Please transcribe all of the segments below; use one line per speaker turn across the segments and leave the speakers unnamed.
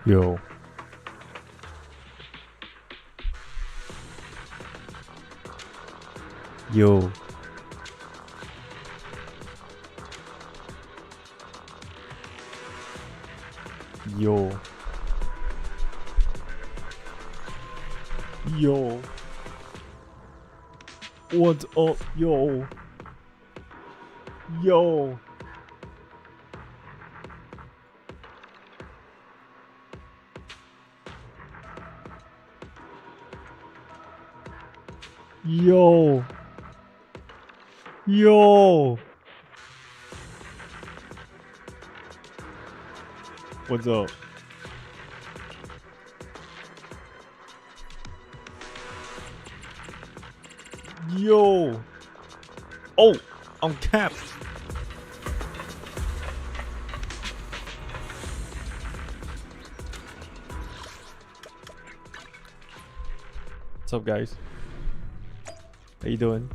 Yo. Yo. Yo. Yo. What's up, yo? Yo. Yo. Yo. What's up? Yo. Oh, I'm capped. What's up, guys? How you doing?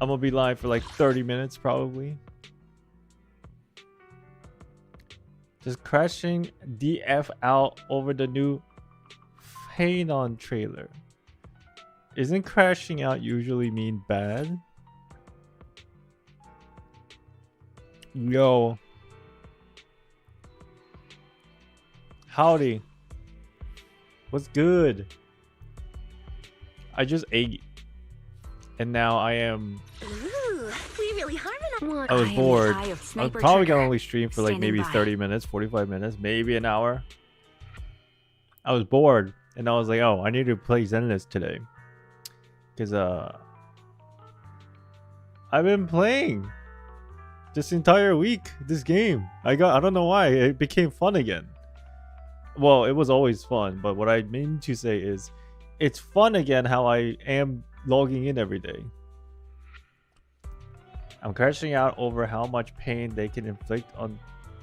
I'm gonna be live for like 30 minutes probably. Just crashing DF out over the new Phanon trailer. Isn't crashing out usually mean bad? Yo. Howdy. What's good? I just ate. And now I am...
Ooh, we really harmonize.
I was bored. I was probably gonna only stream for like maybe 30 minutes, 45 minutes, maybe an hour. I was bored. And I was like, oh, I need to play Zenless today. Because I've been playing this entire week this game. I don't know why it became fun again. Well, it was always fun, but what I mean to say is it's fun again how I am logging in every day. I'm crashing out over how much pain they can inflict on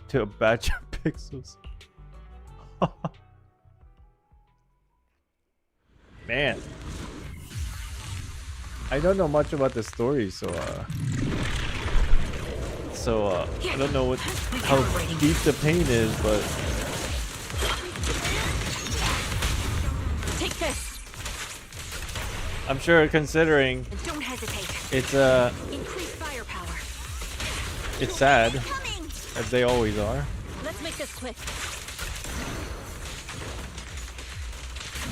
to a batch of pixels. Man, I don't know much about the story, so I don't know how deep the pain is, but
Take this.
I'm sure considering
Don't hesitate.
it's
Increase firepower.
it's sad, as they always are.
Let's make this quick.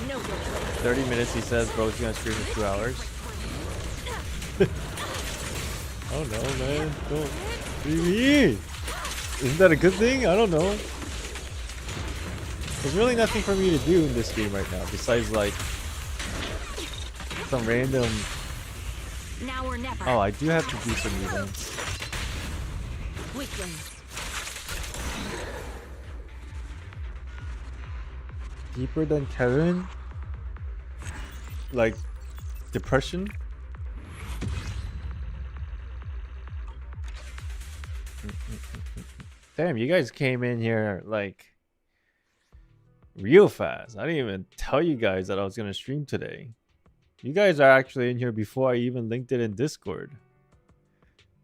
No good.
30 minutes, he says, bro's gonna stream for 2 hours. Oh no, man. Don't. What do you mean? Isn't that a good thing? I don't know. There's really nothing for me to do in this game right now, besides like some random...
Now or never.
Oh, I do have to do some events.
Weaklings.
Deeper than Kevin? Like depression? Damn, you guys came in here like real fast. I didn't even tell you guys that I was gonna stream today. You guys are actually in here before I even linked it in Discord.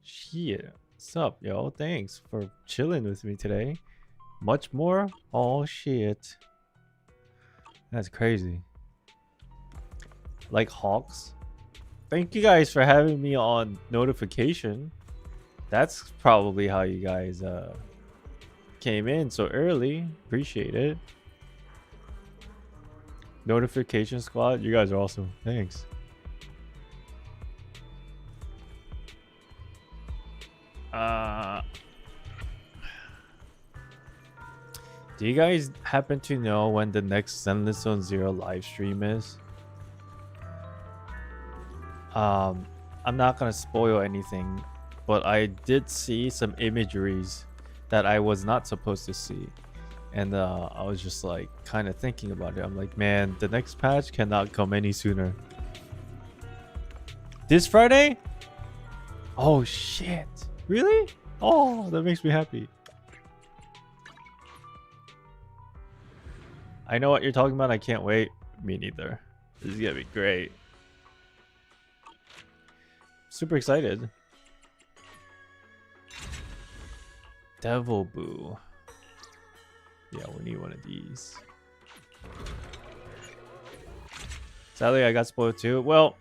Shit. What's up, yo? Thanks for chilling with me today. Much more? Oh shit. That's crazy. Like Hawks. Thank you guys for having me on notification. That's probably how you guys came in so early. Appreciate it. Notification squad, you guys are awesome. Thanks. Do you guys happen to know when the next Zenless Zone Zero live stream is? I'm not gonna spoil anything, but I did see some imageries that I was not supposed to see. And I was just like kind of thinking about it. I'm like, man, the next patch cannot come any sooner. This Friday? Oh shit. Really? Oh, that makes me happy. I know what you're talking about. I can't wait. Me neither. This is gonna be great. Super excited. Devil Boo. We need one of these. Sadly, I got spoiled too. Well,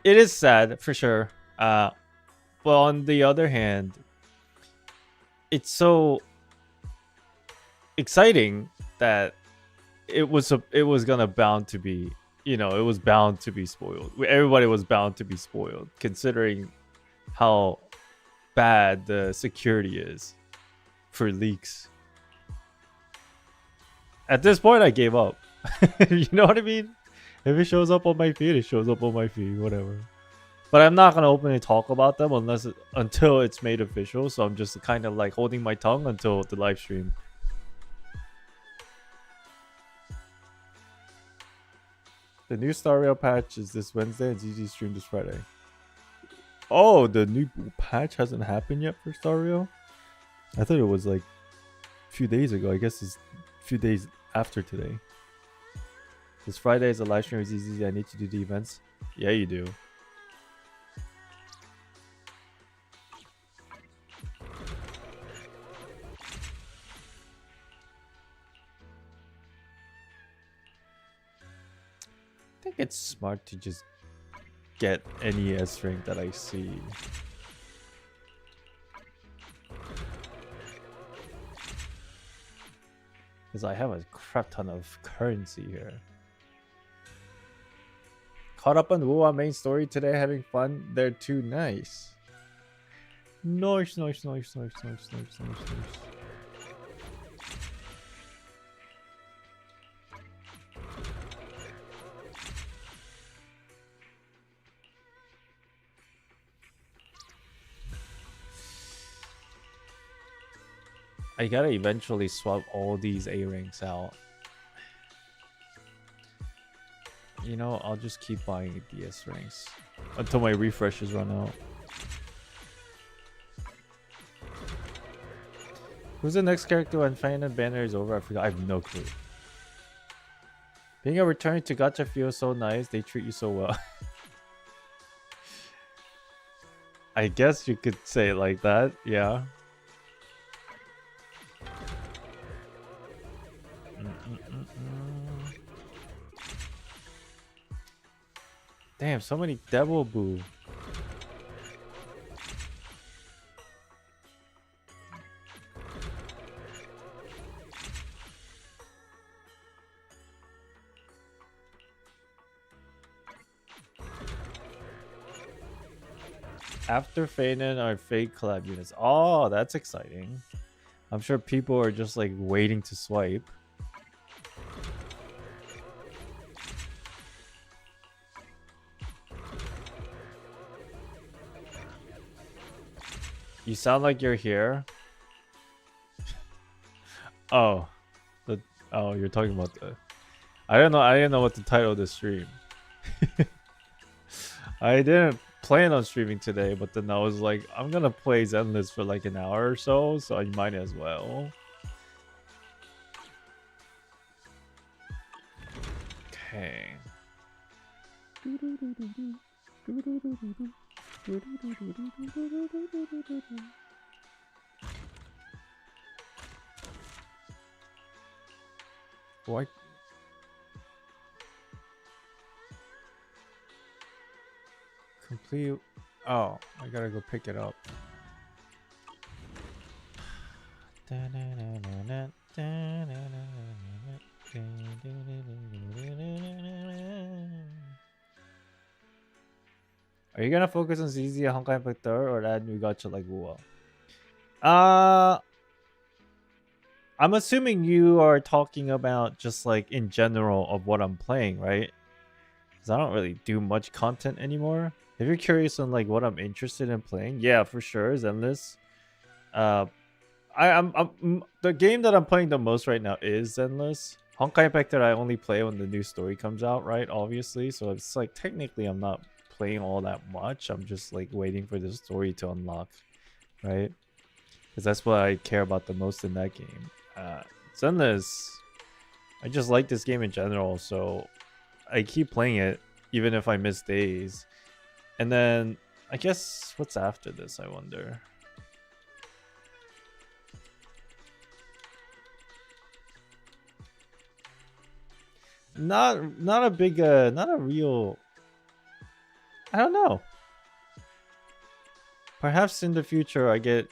it is sad for sure. But on the other hand, it's so exciting that it was gonna bound to be, you know, it was bound to be spoiled. Everybody was bound to be spoiled, considering how bad the security is for leaks. At this point, I gave up. You know what I mean? If it shows up on my feed, it shows up on my feed, whatever. But I'm not gonna openly talk about them until it's made official. So I'm just kind of like holding my tongue until the live stream. The new Star Rail patch is this Wednesday and ZZ stream this Friday. Oh, the new patch hasn't happened yet for Star Rail? I thought it was like a few days ago. I guess it's a few days after today. This Friday is a live stream with ZZ. I need to do the events. Yeah, you do. I think it's smart to just get any S rank that I see. Because I have a crap ton of currency here. Caught up on Wuwa main story today, having fun. They're too nice. Nice. I gotta eventually swap all these A ranks out. You know, I'll just keep buying DS ranks until my refreshes run out. Who's the next character when Fan and Banner is over? I forgot. I have no clue. Being a return to Gacha feels so nice. They treat you so well. I guess you could say it like that. Yeah. Damn, so many devil boo. After Feinen are fake collab units. Oh, that's exciting. I'm sure people are just like waiting to swipe. You sound like you're here. Oh, you're talking about the. I didn't know what to title this stream. I didn't plan on streaming today, but then I was like, I'm gonna play Zenless for like an hour or so I might as well. Okay. What? Complete. Oh, I gotta go pick it up. Are you gonna focus on ZZ Honkai Impact or add new gacha like Wuwa? I'm assuming you are talking about just like in general of what I'm playing, right? Because I don't really do much content anymore. If you're curious on like what I'm interested in playing, yeah, for sure, Zenless. I'm the game that I'm playing the most right now is Zenless. Honkai Impact I only play when the new story comes out, right? Obviously, so it's like technically I'm not playing all that much. I'm just like waiting for the story to unlock, right? Because that's what I care about the most in that game. Zenless, I just like this game in general, so I keep playing it even if I miss days. And then I guess what's after this, I wonder. not a big not a real. I don't know. Perhaps in the future I get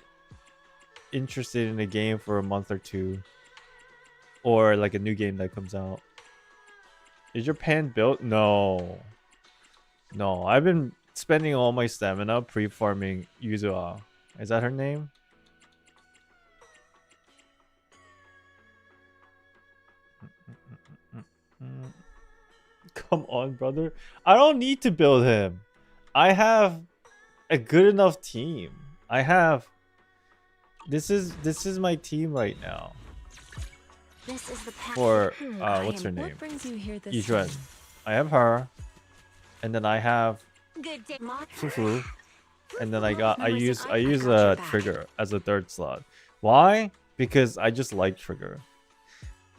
interested in a game for a month or two, or like a new game that comes out. Is your pan built? No. No, I've been spending all my stamina pre-farming Yuzua. Is that her name? Come on, brother. I don't need to build him. I have a good enough team. I have this is my team right now.
This is the path.
For what's her name?
What brings you here this
Yizhuan.
time?
I have her. And then I have
Good day, Mod.
Fufu. And then I
Listen,
use
I got
a
your back.
trigger as a third slot. Why? Because I just like trigger.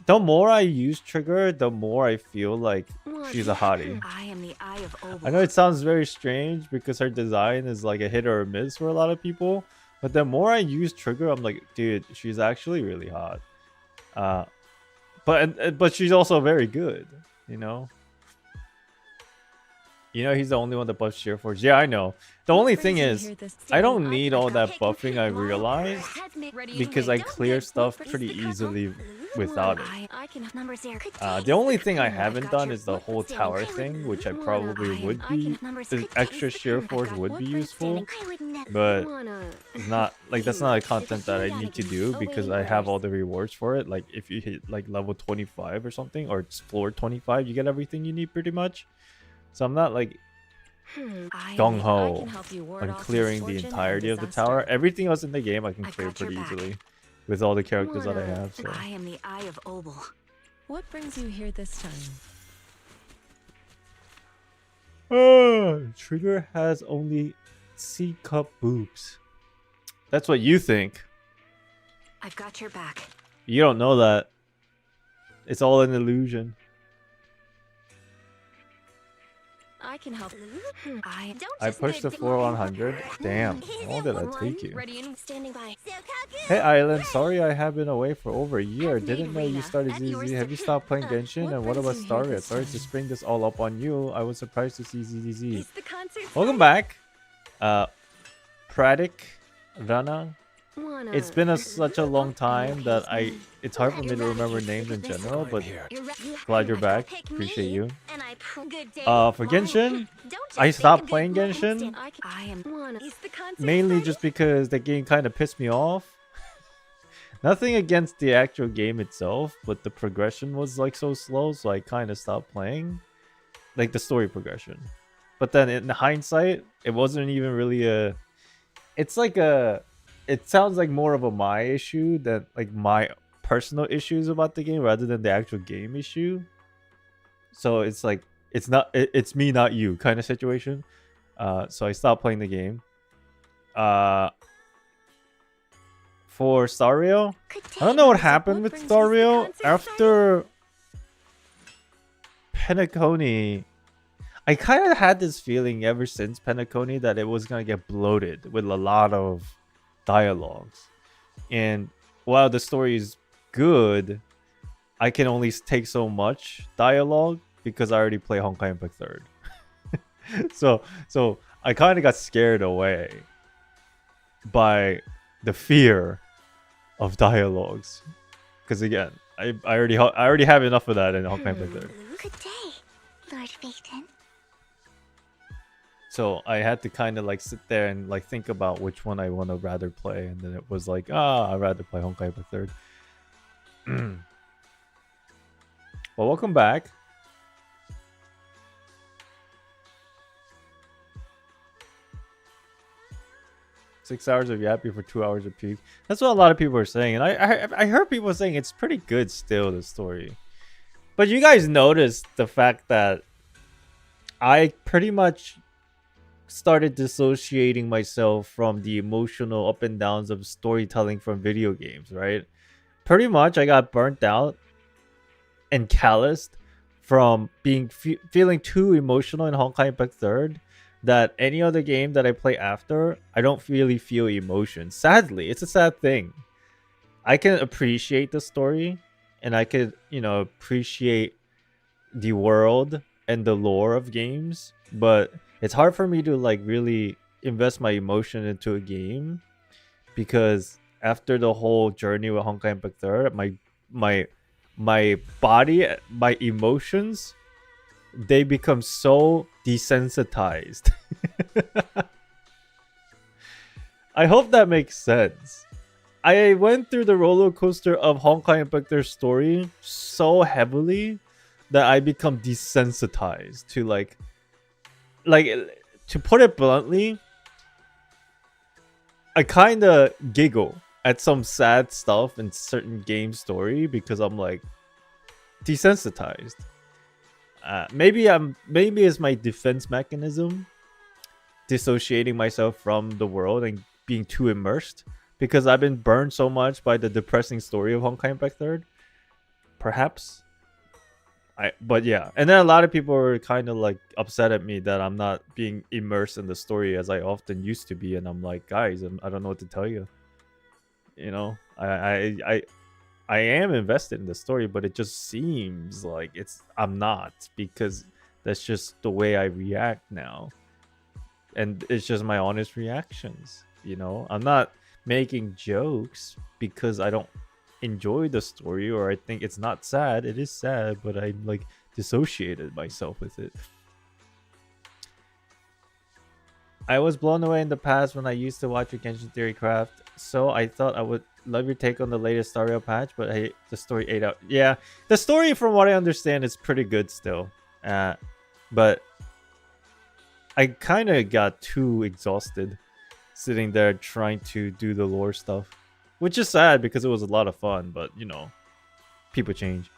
The more I use trigger, the more I feel like she's a hottie.
I am the eye of Obel.
I know it sounds very strange because her design is like a hit or a miss for a lot of people, but the more I use trigger, I'm like, dude, she's actually really hot. But she's also very good, you know. You know, he's the only one that buffs sheer force. Yeah, I know. The only thing is, I don't need all that buffing. I realized because I clear stuff pretty easily without it. The only thing I haven't done is the whole tower thing, which I probably would be. The extra sheer force would be useful, but it's not like that's not a content that I need to do because I have all the rewards for it. Like if you hit like level 25 or something, or it's floor 25, you get everything you need pretty much. So I'm not like gung ho on clearing the entirety of the tower. Everything else in the game I can clear pretty easily with all the characters that I have. So.
I am the eye of Obel.
What brings you here this time?
Trigger has only C cup boobs. That's what you think.
I've got your back.
You don't know that. It's all an illusion.
I can help.
I pushed the floor 100. Damn, how did I take you?
Ready and standing by.
Hey Island, sorry I have been away for over a year. Didn't know you started ZZ. Have you stopped playing Genshin? And what about Staria? Sorry to spring this all up on you. I was surprised to see ZZZ. Welcome back. Pradik, Rana. It's been such a long time that it's hard for me to remember names in general, but glad you're back. Appreciate you. For Genshin, I stopped playing Genshin mainly just because the game kind of pissed me off. Nothing against the actual game itself, but the progression was like so slow, so I kind of stopped playing, like the story progression. But then in hindsight, it wasn't even really a. It's like a. It sounds like more of a my issue than like my personal issues about the game rather than the actual game issue. So it's like it's me not you kind of situation. So I stopped playing the game. For Stario, I don't know what happened with Stario after Penacony. I kind of had this feeling ever since Penacony that it was gonna get bloated with a lot of dialogues, and while the story is good, I can only take so much dialogue because I already play Honkai Impact 3rd. so I kind of got scared away by the fear of dialogues, because again, I already have enough of that in Honkai Impact 3rd.
Good day, Lord Phaeton.
So I had to kind of like sit there and like think about which one I want to rather play, and then it was like, I'd rather play Honkai Impact 3rd. Well, welcome back. Six hours of Yappy for 2 hours of Peak. That's what a lot of people are saying, and I heard people saying it's pretty good still, the story. But you guys noticed the fact that I pretty much started dissociating myself from the emotional up and downs of storytelling from video games, right? Pretty much I got burnt out and calloused from being feeling too emotional in Honkai Impact 3rd, that any other game that I play after, I don't really feel emotion. Sadly, it's a sad thing. I can appreciate the story, and I could, appreciate the world and the lore of games, but it's hard for me to like really invest my emotion into a game because after the whole journey with Honkai Impact 3, my my body, my emotions, they become so desensitized. I hope that makes sense. I went through the roller coaster of Honkai Impact 3 story so heavily that I become desensitized to like to put it bluntly, I kind of giggle at some sad stuff in certain game story because I'm like desensitized. Maybe it's my defense mechanism, dissociating myself from the world and being too immersed because I've been burned so much by the depressing story of Honkai Impact 3. Perhaps. But yeah, and then a lot of people were kind of like upset at me that I'm not being immersed in the story as I often used to be, and I'm like, guys, I don't know what to tell you. You know, I am invested in the story, but it just seems like I'm not, because that's just the way I react now, and it's just my honest reactions. You know, I'm not making jokes because I don't enjoy the story or I think it's not sad. It is sad, but I like dissociated myself with it. I was blown away in the past when I used to watch your Genshin Theory Craft, so I thought I would love your take on the latest Stario patch, but hey, the story ate out. Yeah, the story from what I understand is pretty good still, but I kind of got too exhausted sitting there trying to do the lore stuff, which is sad because it was a lot of fun, but you know, people change.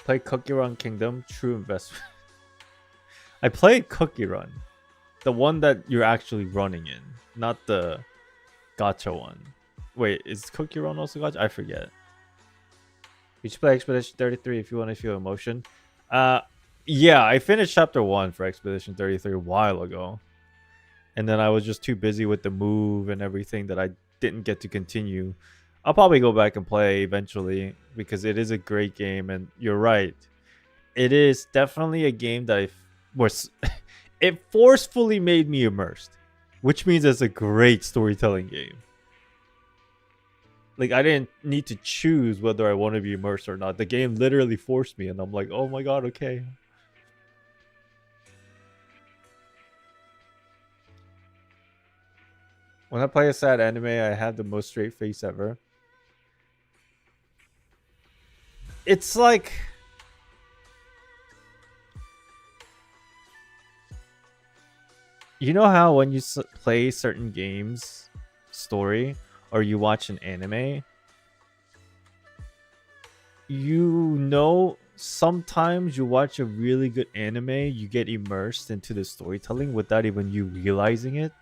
Play Cookie Run Kingdom, true investment. I played Cookie Run, the one that you're actually running in, not the gacha one. Wait, is Cookie Run also gacha? I forget. You should play Expedition 33 if you want to feel emotion. Yeah, I finished chapter 1 for Expedition 33 a while ago. And then I was just too busy with the move and everything that I didn't get to continue. I'll probably go back and play eventually because it is a great game, and you're right. It is definitely a game that it forcefully made me immersed, which means it's a great storytelling game. Like, I didn't need to choose whether I want to be immersed or not. The game literally forced me, and I'm like, oh my god, okay. When I play a sad anime, I have the most straight face ever. It's like... You know how when you play certain games story or you watch an anime, you know sometimes you watch a really good anime, you get immersed into the storytelling without even you realizing it.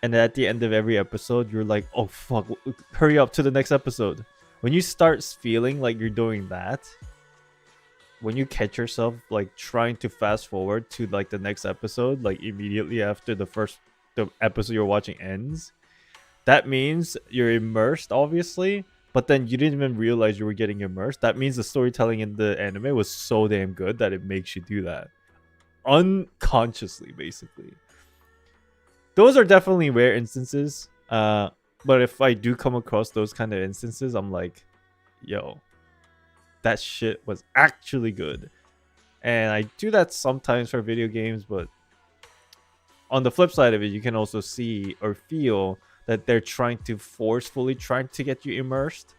And at the end of every episode, you're like, oh fuck, hurry up to the next episode. When you start feeling like you're doing that, when you catch yourself like trying to fast forward to like the next episode, like immediately after the episode you're watching ends, that means you're immersed, obviously, but then you didn't even realize you were getting immersed. That means the storytelling in the anime was so damn good that it makes you do that unconsciously, basically. Those are definitely rare instances, but if I do come across those kind of instances, I'm like, yo, that shit was actually good. And I do that sometimes for video games, but on the flip side of it, you can also see or feel that they're trying to forcefully trying to get you immersed.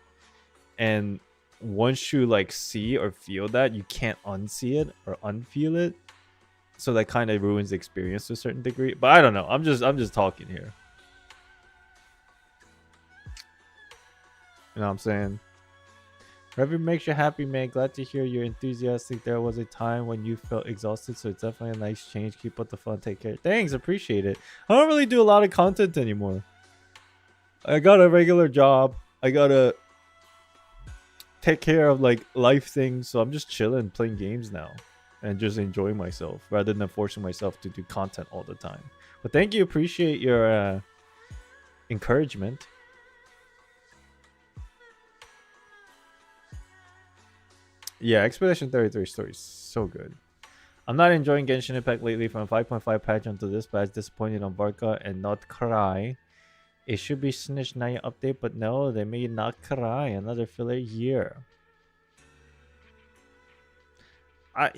And once you like see or feel that, you can't unsee it or unfeel it. So that kind of ruins the experience to a certain degree. But I don't know. I'm just talking here. You know what I'm saying? Whatever makes you happy, man. Glad to hear you're enthusiastic. There was a time when you felt exhausted, so it's definitely a nice change. Keep up the fun. Take care. Thanks, appreciate it. I don't really do a lot of content anymore. I got a regular job. I gotta take care of like life things, so I'm just chilling, playing games now, and just enjoying myself rather than forcing myself to do content all the time. But thank you, appreciate your encouragement. Yeah, Expedition 33 story is so good. I'm not enjoying Genshin Impact lately. From a 5.5 patch onto this patch, disappointed on Barca and not cry. It should be Snitch 9 update, but no, they made not cry. Another filler year. I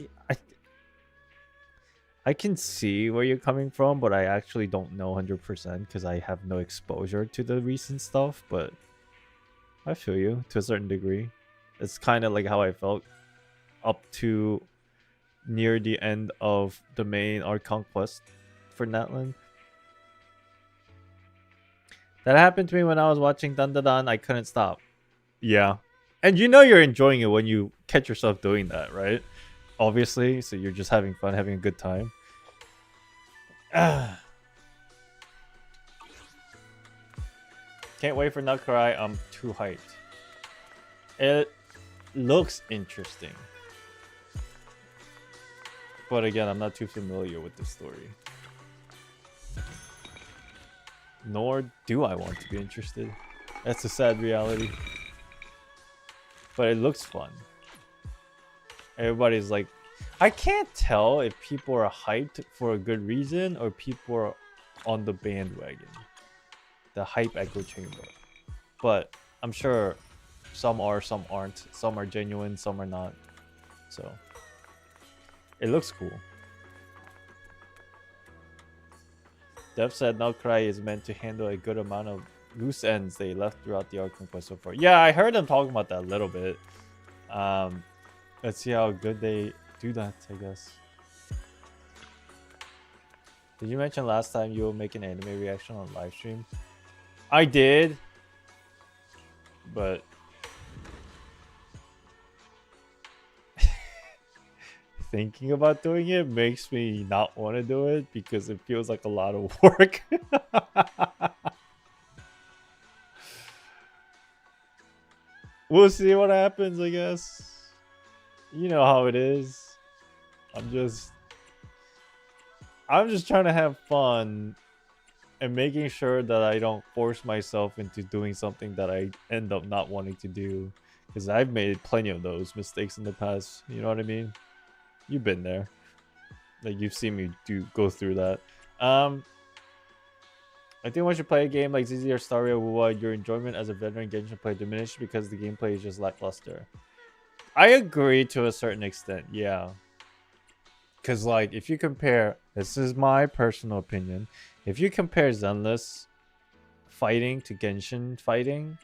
I can see where you're coming from, but I actually don't know 100% because I have no exposure to the recent stuff. But I feel you to a certain degree. It's kind of like how I felt up to near the end of the main art conquest for Natlan. That happened to me when I was watching Dun Dun Dun. I couldn't stop. Yeah. And you know you're enjoying it when you catch yourself doing that, right? Obviously. So you're just having fun, having a good time. Can't wait for Nutcry. I'm too hyped. It looks interesting. But again, I'm not too familiar with the story. Nor do I want to be interested. That's a sad reality. But it looks fun. Everybody's like, I can't tell if people are hyped for a good reason or people are on the bandwagon. The hype echo chamber. But I'm sure some are, some aren't. Some are genuine, some are not. So it looks cool. Dev said Nutcry is meant to handle a good amount of loose ends they left throughout the Arc Conquest so far. Yeah, I heard them talking about that a little bit. Let's see how good they do that, I guess. Did you mention last time you will make an anime reaction on live stream? I did. But thinking about doing it makes me not want to do it because it feels like a lot of work. We'll see what happens, I guess. You know how it is. I'm just trying to have fun and making sure that I don't force myself into doing something that I end up not wanting to do. Because I've made plenty of those mistakes in the past. You know what I mean? You've been there. Like, you've seen me go through that. I think once you play a game like ZZ or Staria Wuwa, your enjoyment as a veteran Genshin player diminished because the gameplay is just lackluster. I agree to a certain extent, yeah. Because, like, if you compare... This is my personal opinion. If you compare Zenless fighting to Genshin fighting,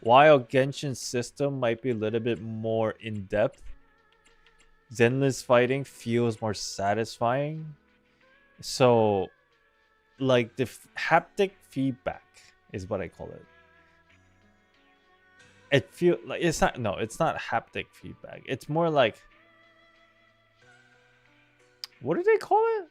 while Genshin's system might be a little bit more in-depth, Zenless fighting feels more satisfying. So, like, the haptic feedback is what I call it. It feels like it's not haptic feedback. It's more like, what do they call it?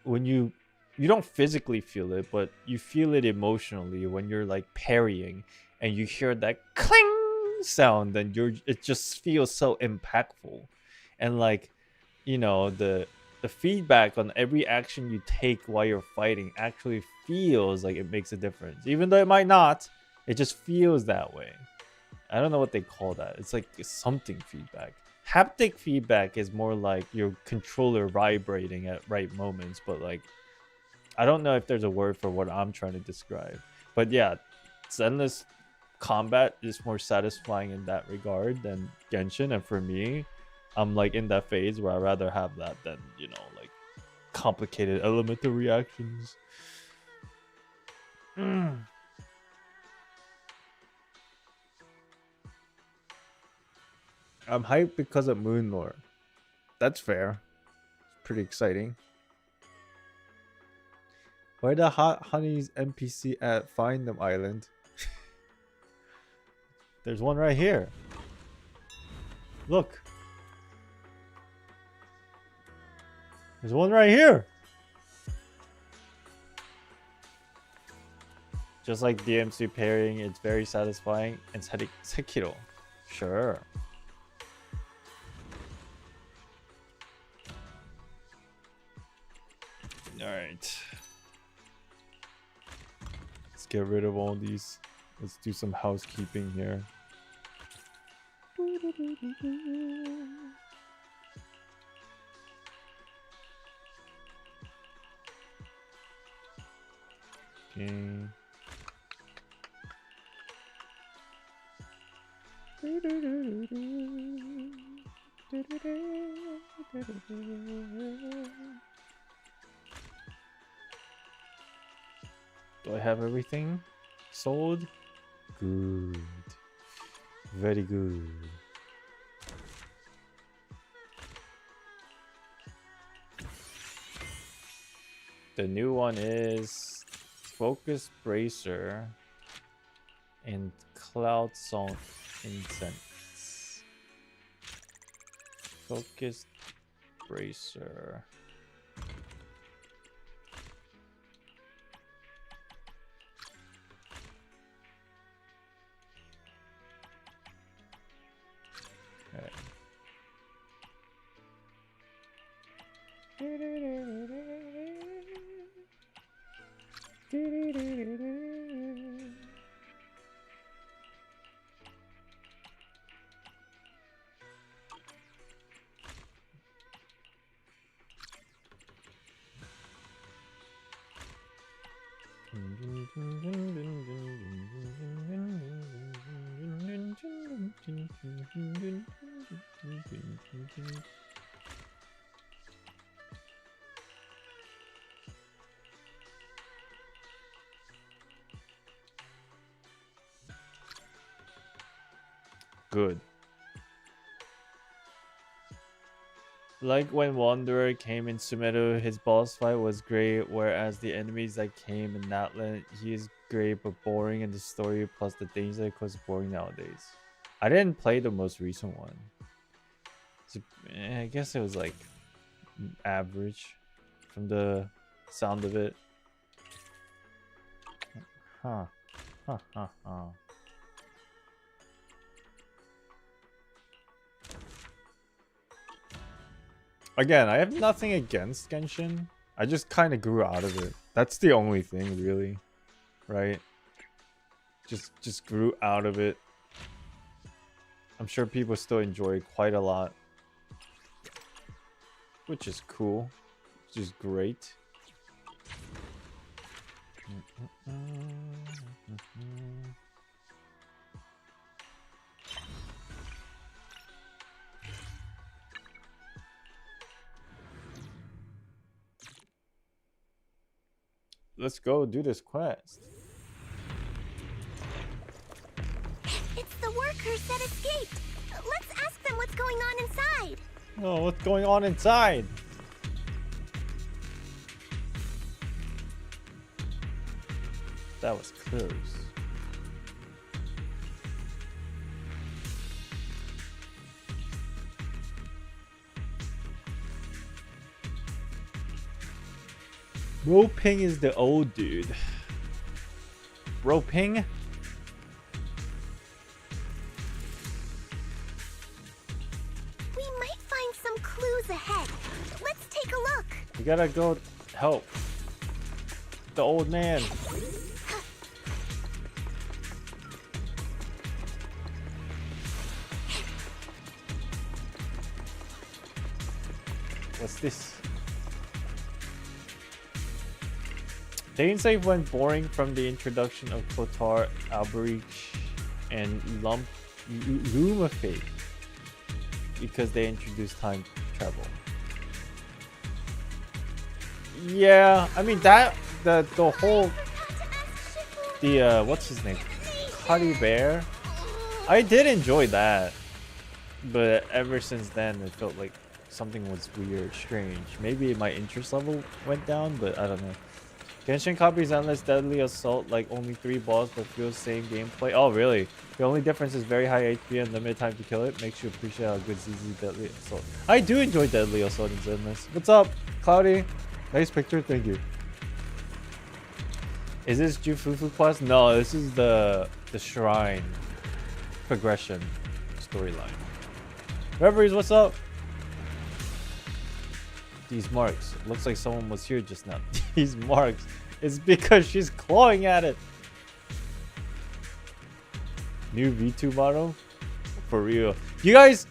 When you don't physically feel it, but you feel it emotionally when you're like parrying and you hear that cling sound, and it just feels so impactful. And like, you know, the feedback on every action you take while you're fighting actually feels like it makes a difference. Even though it might not, it just feels that way. I don't know what they call that. It's like something feedback. Haptic feedback is more like your controller vibrating at right moments, but like, I don't know if there's a word for what I'm trying to describe. But yeah, Zenless combat is more satisfying in that regard than Genshin, and for me, I'm like in that phase where I'd rather have that than, you know, like complicated elemental reactions. I'm hyped because of Moon Lore. That's fair. It's pretty exciting. Where the hot honeys NPC at Find Them Island? There's one right here. Look. There's one right here. Just like DMC pairing, it's very satisfying. And Sekiro. Sure. Alright. Let's get rid of all these. Let's do some housekeeping here. Okay. Do I have everything sold? Good. Very good. The new one is Focus Bracer and Cloud Salt Incense. Focus Bracer. Okay. Good. Like when Wanderer came in Sumeru, his boss fight was great, whereas the enemies that came in Natlan, he is great but boring in the story, plus the things that cause boring nowadays. I didn't play the most recent one. So, I guess it was like average from the sound of it. Huh. Huh, huh, huh. Again, I have nothing against Genshin. I just kind of grew out of it. That's the only thing, really. Right? Just grew out of it. I'm sure people still enjoy it quite a lot. Which is cool. Which is great. Let's go do this quest.
It's the workers that escaped. Let's ask them what's going on inside.
Oh, what's going on inside? That was close. Roping is the old dude. Roping?
We might find some clues ahead. Let's take a look.
We gotta go help the old man. What's this? Dane save went boring from the introduction of Clotar, Alberich, and Lumafate because they introduced time travel. Yeah, I mean that the whole what's his name? Cuddy Bear. I did enjoy that, but ever since then it felt like something was weird, strange. Maybe my interest level went down, but I don't know. Genshin copies Zenless Deadly Assault like only 3 balls but feels same gameplay. Oh really? The only difference is very high HP and limited time to kill it. Makes you appreciate how good ZZ Deadly Assault. I do enjoy Deadly Assault in Zenless. What's up, Cloudy? Nice picture, thank you. Is this Jufufu quest? No, this is the shrine progression storyline. Reveries, what's up? These marks. Looks like someone was here just now. These marks. It's because she's clawing at it. New V2 model? For real. You guys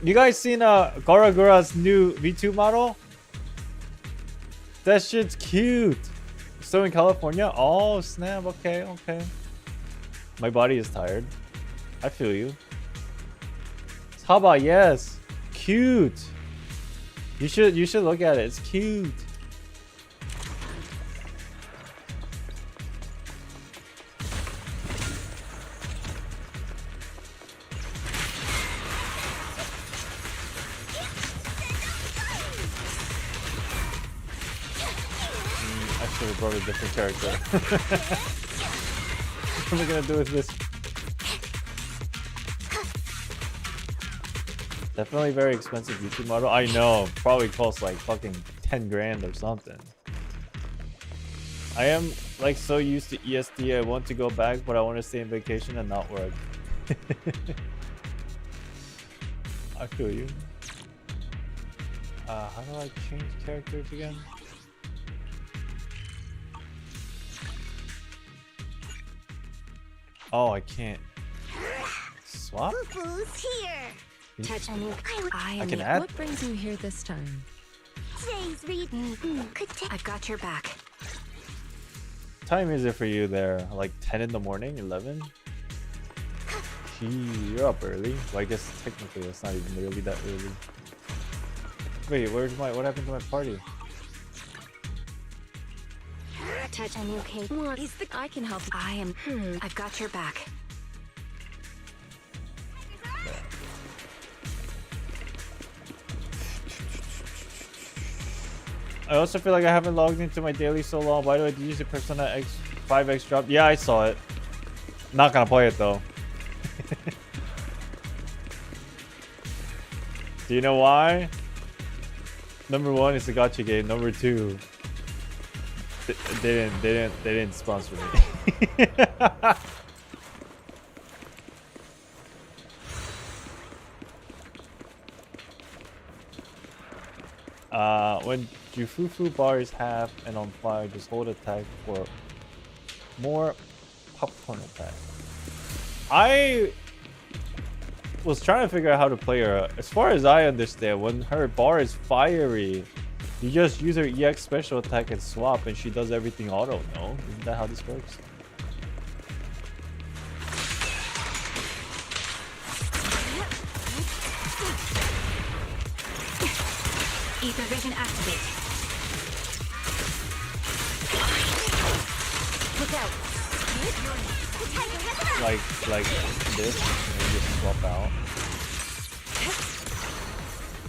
seen Garagura's new V2 model? That shit's cute. Still in California? Oh snap, okay, okay. My body is tired. I feel you. Haba, yes. Cute. You should look at it. It's cute. I should have brought a different character. What am I gonna do with this? Definitely very expensive YouTube model. I know, probably costs like fucking 10 grand or something. I am like so used to ESD. I want to go back, but I want to stay on vacation and not work. I feel you. How do I change characters again? Oh, I can't. Swap?
Boo-boo's here.
Touch on you.
I can add.
What brings you here this time?
Jay's reading. Could take.
I've got your back.
Time is it for you there? Like 10 in the morning? 11? Gee, you're up early. Well, I guess technically it's not even really that early. Wait, what happened to my party?
Touch on you, Kate. I can help. I've got your back.
I also feel like I haven't logged into my daily so long. Why do I use the Persona X 5X drop? Yeah, I saw it. Not gonna play it though. Do you know why? Number one, it's a gacha game. Number two, they didn't sponsor me. When Jufufu bars have and on fire, just hold attack for more popcorn attack. I was trying to figure out how to play her. As far as I understand, when her bar is fiery, you just use her EX special attack and swap and she does everything auto, no? Isn't that how this works?
Ether vision activate. Look out.
Like this, and then just swap out.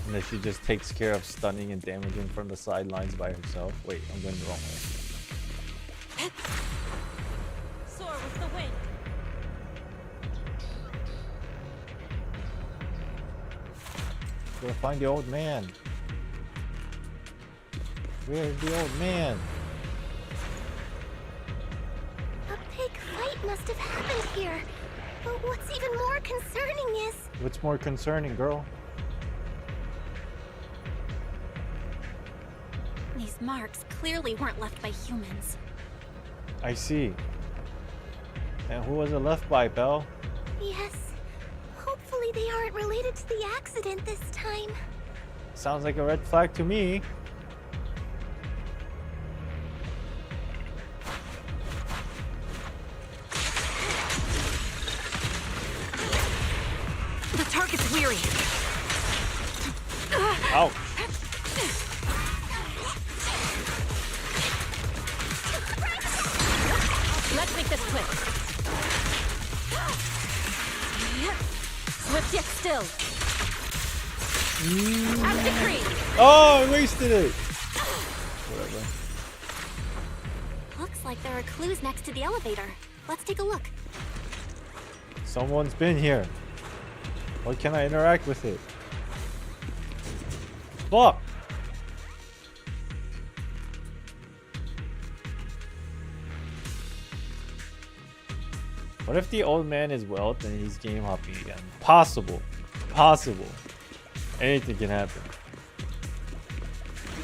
And then she just takes care of stunning and damaging from the sidelines by herself. Wait, I'm going the wrong way.
Soar with the wind.
Gotta find the old man. Where's the old man?
A big fight must have happened here. But what's even more concerning is...
What's more concerning, girl?
These marks clearly weren't left by humans.
I see. And who was it left by, Belle?
Yes. Hopefully they aren't related to the accident this time.
Sounds like a red flag to me.
The target's weary.
Ouch.
Let's make this quick. Swift yet still. As decreed.
Oh, I wasted it. Whatever.
Looks like there are clues next to the elevator. Let's take a look.
Someone's been here. Why can't I interact with it? Fuck! What if the old man is Welt and he's game hopping again? Possible. Possible. Anything can happen.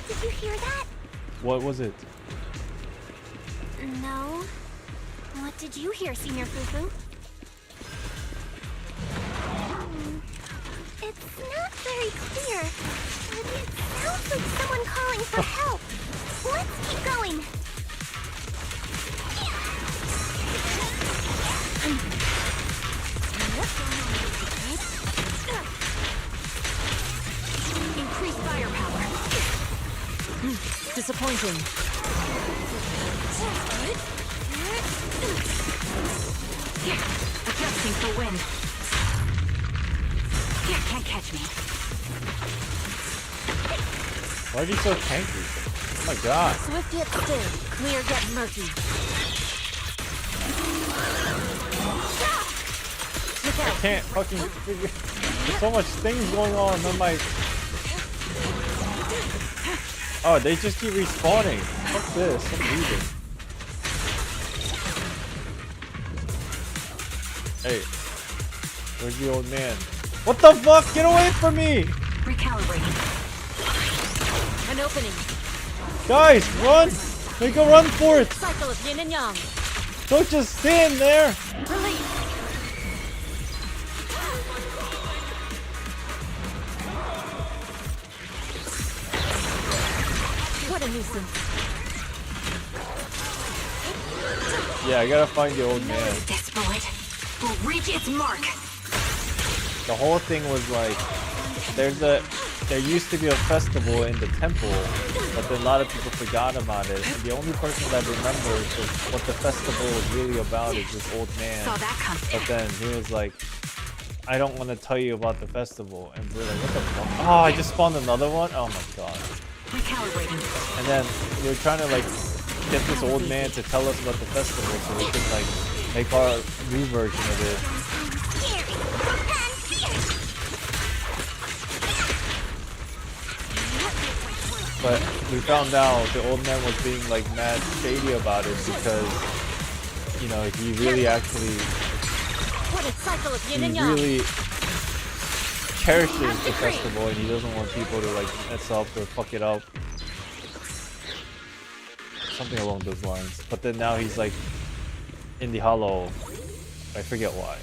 Did you hear that?
What was it?
No. What did you hear, Senior Fufu? here. It sounds like someone calling for help. Let's keep going.
Increased firepower. Disappointing. Adjusting for wind. Can't catch me.
Why are you so tanky? Oh my god.
Swift yet still, clear yet murky.
I can't fucking figure. There's so much things going on. I'm like, oh, they just keep respawning. Fuck this. I'm leaving. Hey, where's the old man? What the fuck? Get away from me!
Recalibrating. An opening.
Guys, run! Make a run for it!
Cycle of yin and yang.
Don't just stand there!
Release. What a nuisance.
Yeah, I gotta find the old man.
This bullet will reach its mark.
The whole thing was like, there used to be a festival in the temple, but then a lot of people forgot about it. And the only person that remembers what the festival was really about is this old man.
Saw that come.
But then he was like, I don't want to tell you about the festival. And we're like, what the fuck? Oh, I just spawned another one? Oh my god.
Recalibrating.
And then we were trying to like get this old man to tell us about the festival so we could like make our new version of it. But we found out the old man was being like mad shady about it because, you know, he really actually,
What a cycle of yin
he
and yang.
really cherishes the festival and he doesn't want people to like mess up or fuck it up. Something along those lines. But then now he's like in the hollow. I forget why.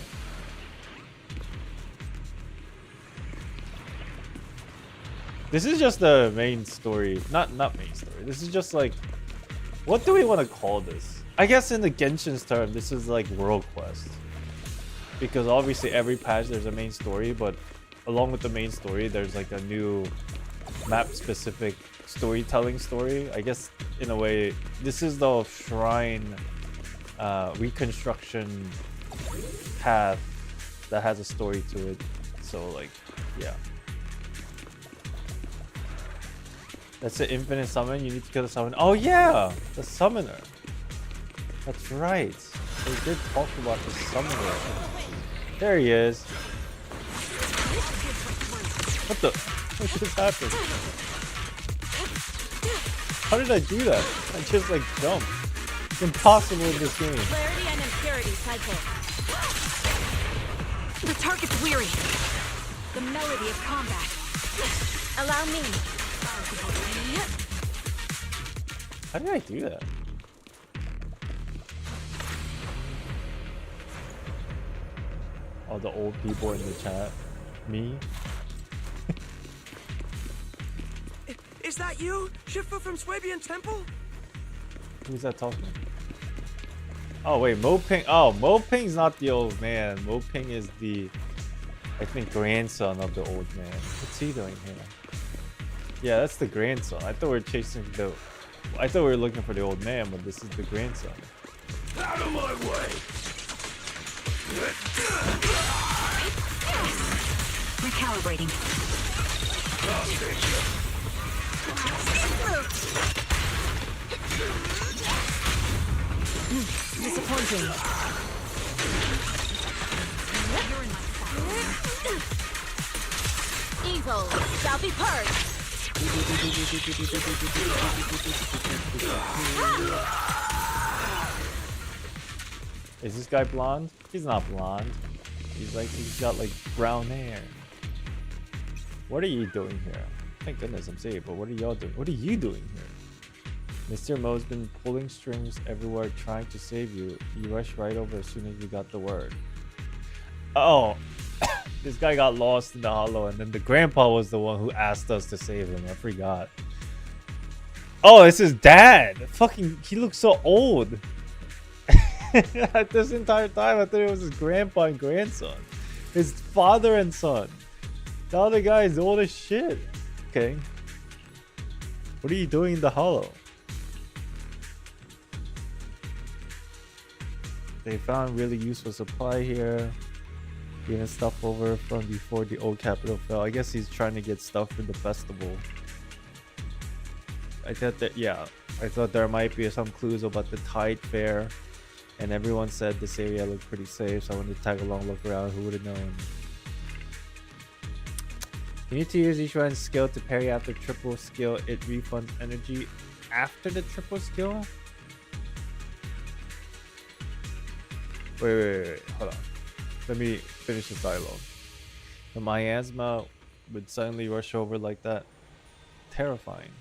This is just the main story. Not main story. This is just like, what do we want to call this? I guess in the Genshin's term, this is like World Quest. Because obviously every patch there's a main story, but along with the main story, there's like a new map-specific storytelling story. I guess in a way, this is the shrine reconstruction path that has a story to it. So like, yeah. That's an infinite summon. You need to kill the summon. Oh yeah, the summoner. That's right. They did talk about the summoner. There he is. What the? What just happened? How did I do that? I just like jumped. It's impossible in this game.
Clarity and impurity cycle. The target's weary. The melody of combat. Allow me.
How did I do that? All the old people in the chat. Me?
Is that you, Shifu from Suibian Temple?
Who's that talking? Oh wait, Moping. Oh, Moping's not the old man. Moping is the, I think, grandson of the old man. What's he doing here? Yeah, that's the grandson. I thought we were chasing the. I thought we were looking for the old man, but this is the grandson.
Out of my way!
Recalibrating. Disappointing. Evil shall be purged.
Is this guy blonde? He's not blonde. He's got like brown hair. What are you doing here? Thank goodness I'm safe, but what are y'all doing? What are you doing here? Mr. Mo's been pulling strings everywhere trying to save you. You rushed right over as soon as you got the word. Oh. This guy got lost in the hollow, and then the grandpa was the one who asked us to save him. I forgot. Oh, it's his dad. Fucking, he looks so old. This entire time, I thought it was his grandpa and grandson. His father and son. The other guy is old as shit. Okay. What are you doing in the hollow? They found really useful supply here. Getting stuff over from before the old capital fell. I guess he's trying to get stuff for the festival. I thought that, yeah. I thought there might be some clues about the tide fair. And everyone said this area looked pretty safe, so I wanted to tag along, look around. Who would have known? You need to use each one's skill to parry after triple skill. It refunds energy after the triple skill? Wait. Hold on. Let me finish this dialogue. The miasma would suddenly rush over like that. Terrifying.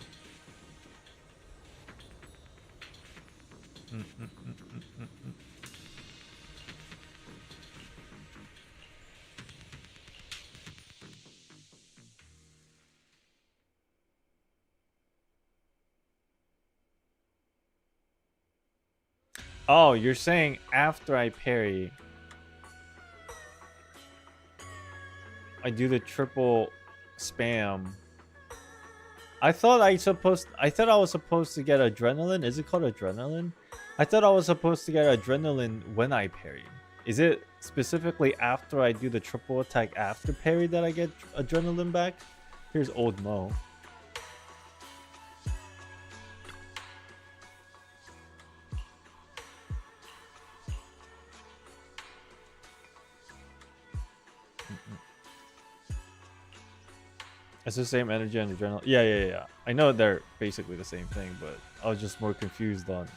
Oh, you're saying after I parry, I do the triple spam. I thought I was supposed to get adrenaline. Is it called adrenaline? I thought I was supposed to get adrenaline when I parry. Is it specifically after I do the triple attack after parry that I get adrenaline back? Here's old Mo. It's the same energy and adrenaline. Yeah. I know they're basically the same thing, but I was just more confused on,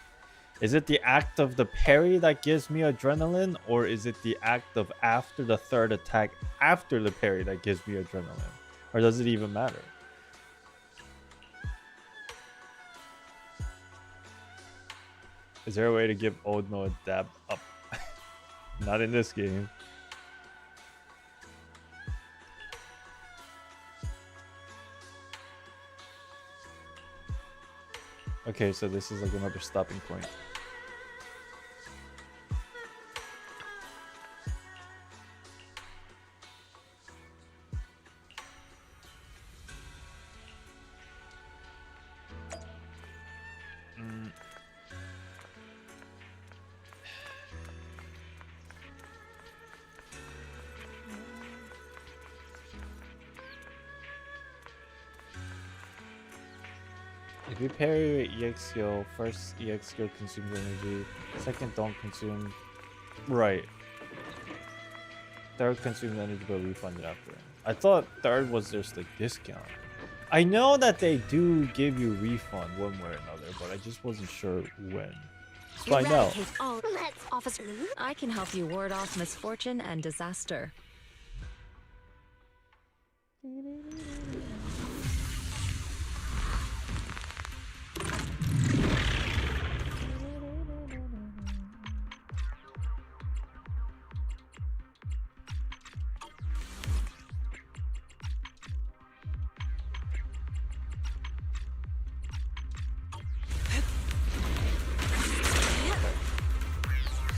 is it the act of the parry that gives me adrenaline, or is it the act of after the third attack after the parry that gives me adrenaline? Or does it even matter? Is there a way to give old Mo a dab up? Not in this game. Okay, so this is like another stopping point. If you parry your EX skill, first EX skill consumes energy, second don't consume. Right. Third consumes energy but refunded after. I thought third was just a discount. I know that they do give you refund one way or another, but I just wasn't sure when. Let's find out.
Let's, Officer. I can help you ward off misfortune and disaster.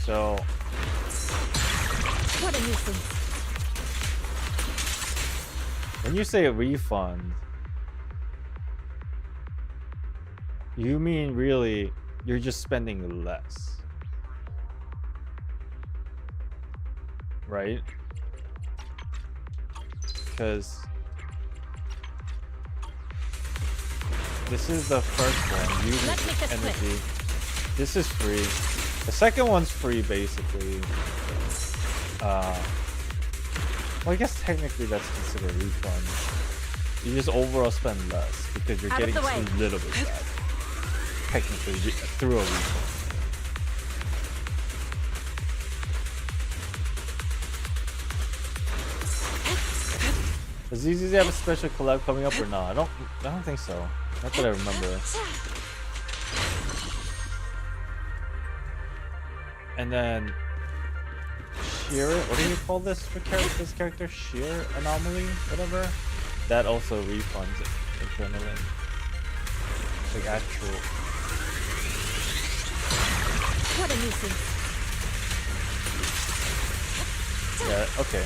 So,
What a nuisance.
when you say a refund, you mean really you're just spending less, right? Because this is the first one.
Let's make this
Energy. This is free. The second one's free, basically. Well, I guess technically that's considered a refund. You just overall spend less because you're getting a little bit back. Technically, through a refund. Does ZZ have a special collab coming up or not? I don't think so. Not that I remember. And then shear, what do you call this for this character? Shear anomaly, whatever. That also refunds adrenaline. Like actual.
What a nuisance.
Yeah. Okay.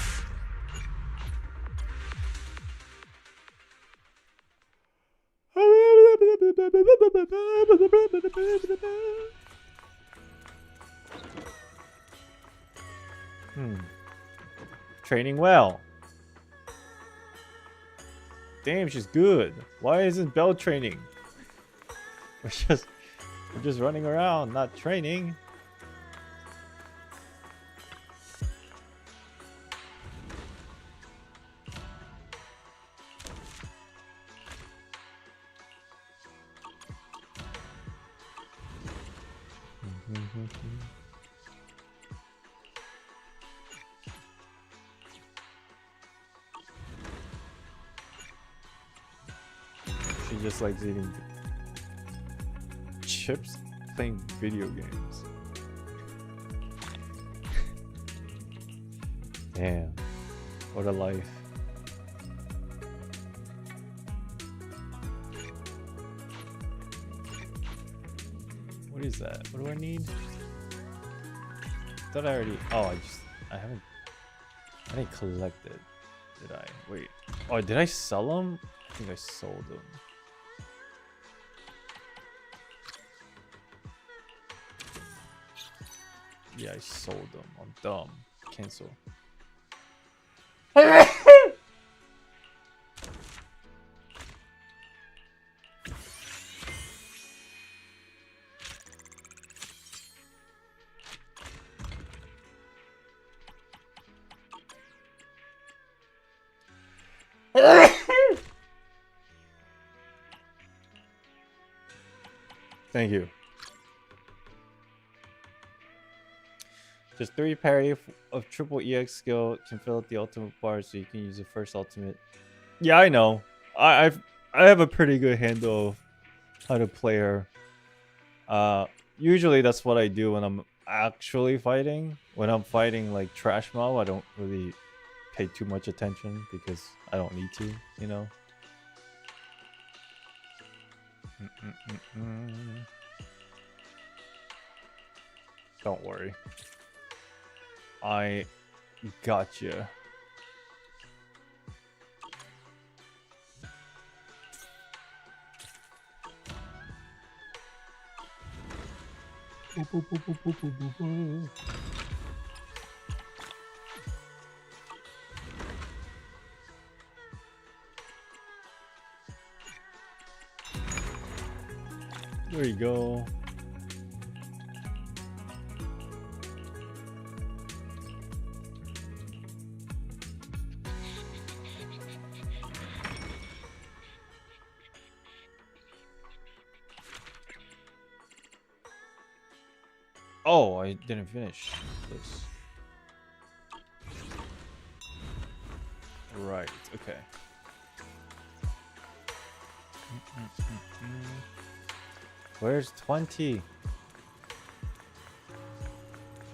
Training well. Damn, she's good. Why isn't Belle training? We're just running around, not training. She just likes eating chips, playing video games. Damn, what a life. What is that? What do I need? Thought I already. Oh, I didn't collect it. Did I? Wait. Oh, did I sell them? I think I sold them. Yeah, I sold them. I'm dumb. Cancel. Thank you. Just 3 parry of triple EX skill can fill up the ultimate bar, so you can use the first ultimate. Yeah, I know. I have a pretty good handle of how to play her. Usually that's what I do when I'm actually fighting. When I'm fighting like trash mob, I don't really pay too much attention because I don't need to, you know. Don't worry. I gotcha. There you go. Oh, I didn't finish this. Right, okay. Where's 20?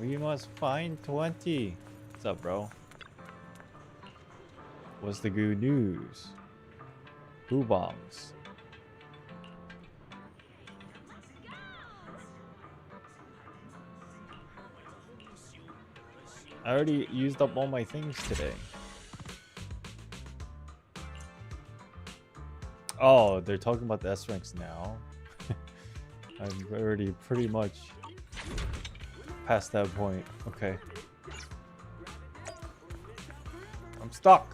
We must find 20. What's up, bro? What's the good news? Who bombs? I already used up all my things today. Oh, they're talking about the S ranks now. I'm already pretty much past that point. Okay. I'm stuck.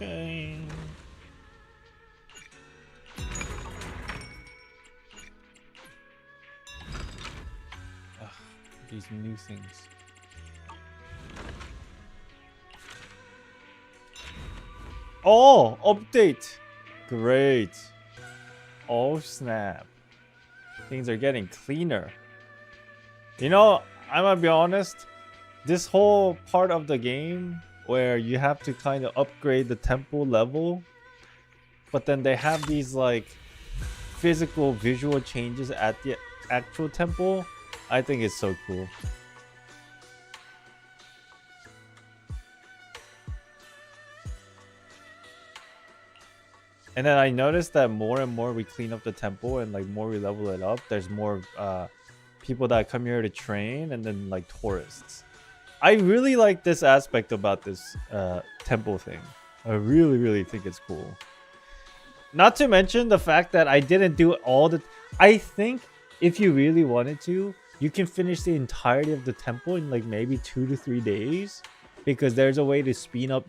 Okay. Ugh, these new things. Oh, update. Great. Oh, snap. Things are getting cleaner. You know, I'm gonna be honest. This whole part of the game where you have to kind of upgrade the temple level, but then they have these like physical visual changes at the actual temple, I think it's so cool. And then I noticed that more and more we clean up the temple and like more we level it up, there's more people that come here to train, and then like tourists. I really like this aspect about this temple thing. I really think it's cool. Not to mention the fact that I didn't do all the... I think if you really wanted to, you can finish the entirety of the temple in like maybe 2 to 3 days, because there's a way to speed up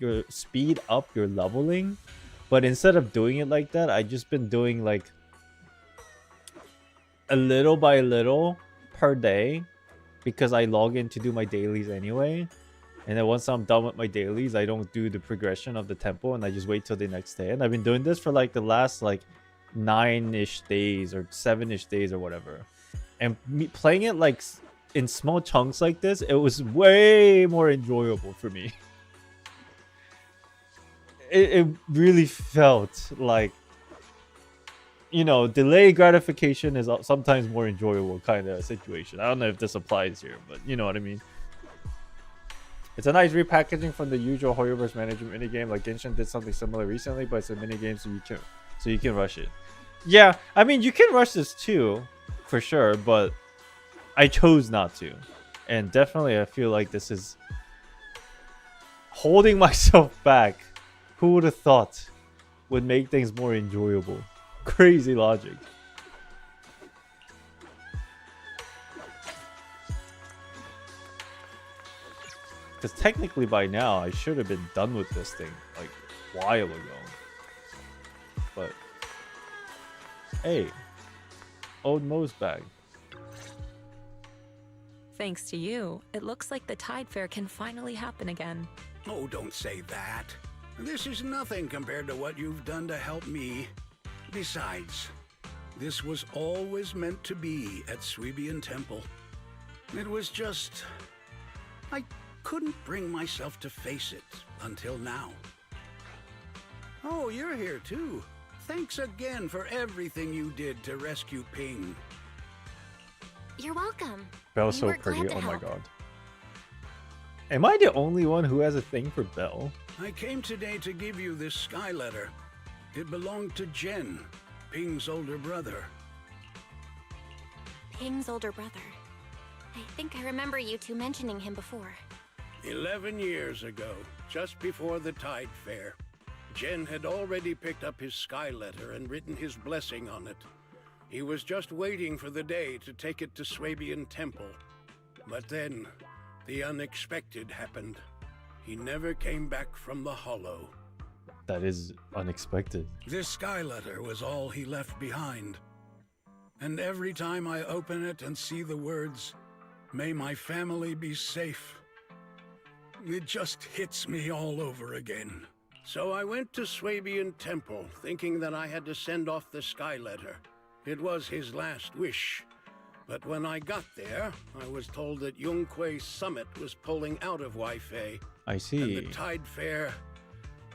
your leveling. But instead of doing it like that, I just been doing like a little by little per day, because I log in to do my dailies anyway. And then once I'm done with my dailies, I don't do the progression of the temple, and I just wait till the next day. And I've been doing this for like the last like 9-ish days or 7-ish days or whatever. And playing it like in small chunks like this, it was way more enjoyable for me. It really felt like, you know, delayed gratification is sometimes more enjoyable kind of situation. I don't know if this applies here, but you know what I mean. It's a nice repackaging from the usual Hoyoverse management minigame. Like Genshin did something similar recently, but it's a minigame so you can rush it. Yeah, I mean you can rush this too, for sure, but I chose not to. And definitely I feel like this is holding myself back. Who would have thought would make things more enjoyable? Crazy logic. Because technically by now I should have been done with this thing like a while ago. But hey, old Mo's bag.
Thanks to you, it looks like the Tide Fair can finally happen again.
Oh, don't say that. This is nothing compared to what you've done to help me. Besides, this was always meant to be at Suibian Temple. It was just... I couldn't bring myself to face it until now. Oh, you're here too. Thanks again for everything you did to rescue Ping.
You're welcome.
Belle's so pretty, oh my god. Am I the only one who has a thing for Belle?
I came today to give you this skyletter. It belonged to Jen, Ping's older brother.
Ping's older brother. I think I remember you two mentioning him before.
11 years ago, just before the Tide Fair, Jen had already picked up his skyletter and written his blessing on it. He was just waiting for the day to take it to Suibian Temple. But then, the unexpected happened. He never came back from the Hollow.
That is unexpected.
This skyletter was all he left behind. And every time I open it and see the words, "May my family be safe," it just hits me all over again. So I went to Suibian Temple, thinking that I had to send off the skyletter. It was his last wish. But when I got there, I was told that Yunque's summit was pulling out of Waifei.
I see.
And the Tide Fair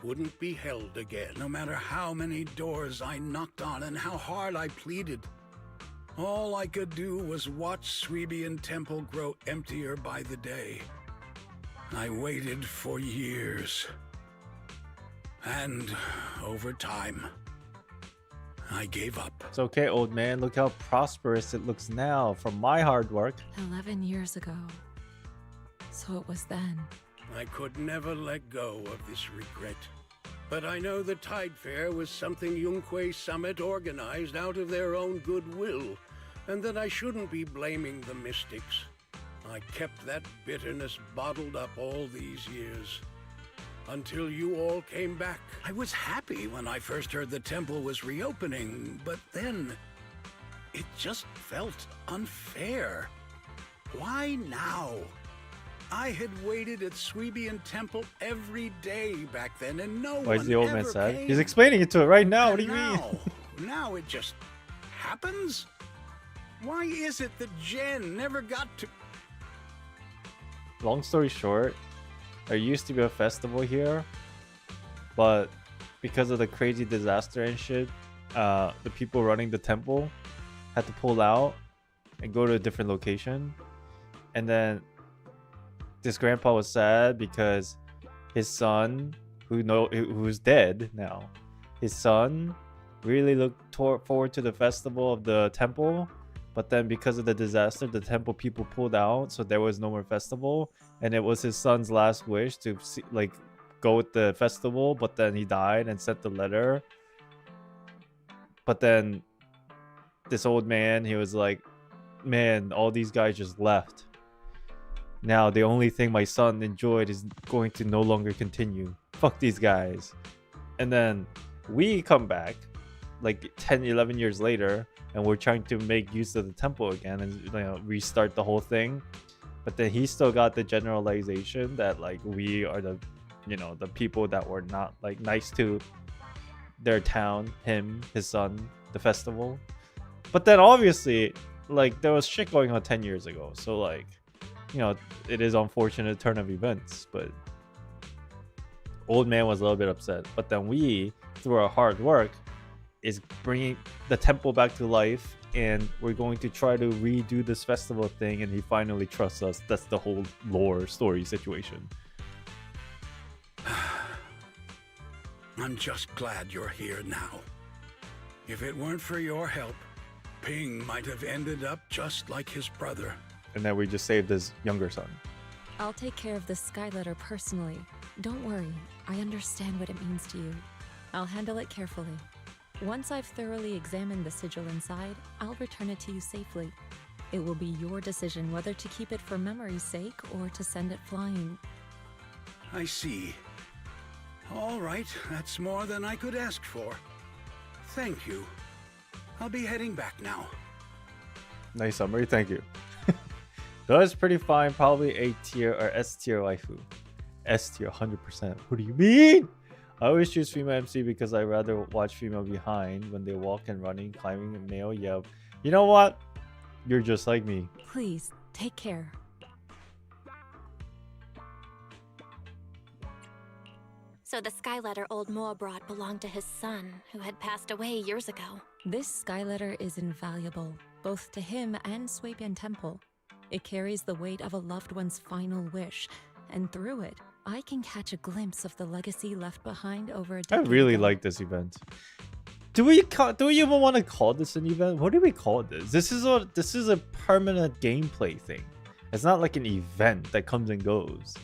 wouldn't be held again, no matter how many doors I knocked on and how hard I pleaded. All I could do was watch Suibian Temple grow emptier by the day. I waited for years. And over time, I gave up.
It's okay, old man. Look how prosperous it looks now from my hard work.
11 years ago. So it was then.
I could never let go of this regret. But I know the Tide Fair was something Yunque's summit organized out of their own goodwill, and that I shouldn't be blaming the mystics. I kept that bitterness bottled up all these years. Until you all came back. I was happy when I first heard the temple was reopening, but then it just felt unfair. Why now? I had waited at Suibian Temple every day back then, and no
Why is
one
the old man
ever
sad?
came.
He's explaining it to it right now. What do
And
you mean?
now it just happens? Why is it that Jen never got to...
Long story short, there used to be a festival here, but because of the crazy disaster and shit, the people running the temple had to pull out and go to a different location. And then this grandpa was sad because his son, who's dead now, his son really looked forward to the festival of the temple, but then because of the disaster, the temple people pulled out, so there was no more festival, and it was his son's last wish to see, like, go with the festival, but then he died and sent the letter. But then this old man, he was like, man, all these guys just left. Now the only thing my son enjoyed is going to no longer continue. Fuck these guys. And then we come back like 10-11 years later, and we're trying to make use of the temple again and restart the whole thing. But then he still got the generalization that like we are the the people that were not like nice to their town, him, his son, the festival. But then obviously like there was shit going on 10 years ago, so like it is unfortunate turn of events. But old man was a little bit upset, but then we, through our hard work, is bringing the temple back to life, and we're going to try to redo this festival thing, and he finally trusts us. That's the whole lore story situation.
I'm just glad you're here now. If it weren't for your help, Ping might have ended up just like his brother.
And then we just saved his younger son.
I'll take care of the skyletter personally. Don't worry, I understand what it means to you. I'll handle it carefully. Once I've thoroughly examined the sigil inside, I'll return it to you safely. It will be your decision whether to keep it for memory's sake or to send it flying.
I see. All right, that's more than I could ask for. Thank you. I'll be heading back now.
Nice summary, thank you. That's pretty fine, probably A tier or S tier waifu. S tier 100%. What do you mean? I always choose female MC because I rather watch female behind when they walk and running, climbing, and male yell. You know what? You're just like me.
Please, take care.
So the skyletter old Moa brought belonged to his son, who had passed away years ago.
This skyletter is invaluable, both to him and Suibian Temple. It carries the weight of a loved one's final wish, and through it, I can catch a glimpse of the legacy left behind over a
I
decade
really
ago.
like this event. Do we even want to call this an event? What do we call this? This is a permanent gameplay thing. It's not like an event that comes and goes.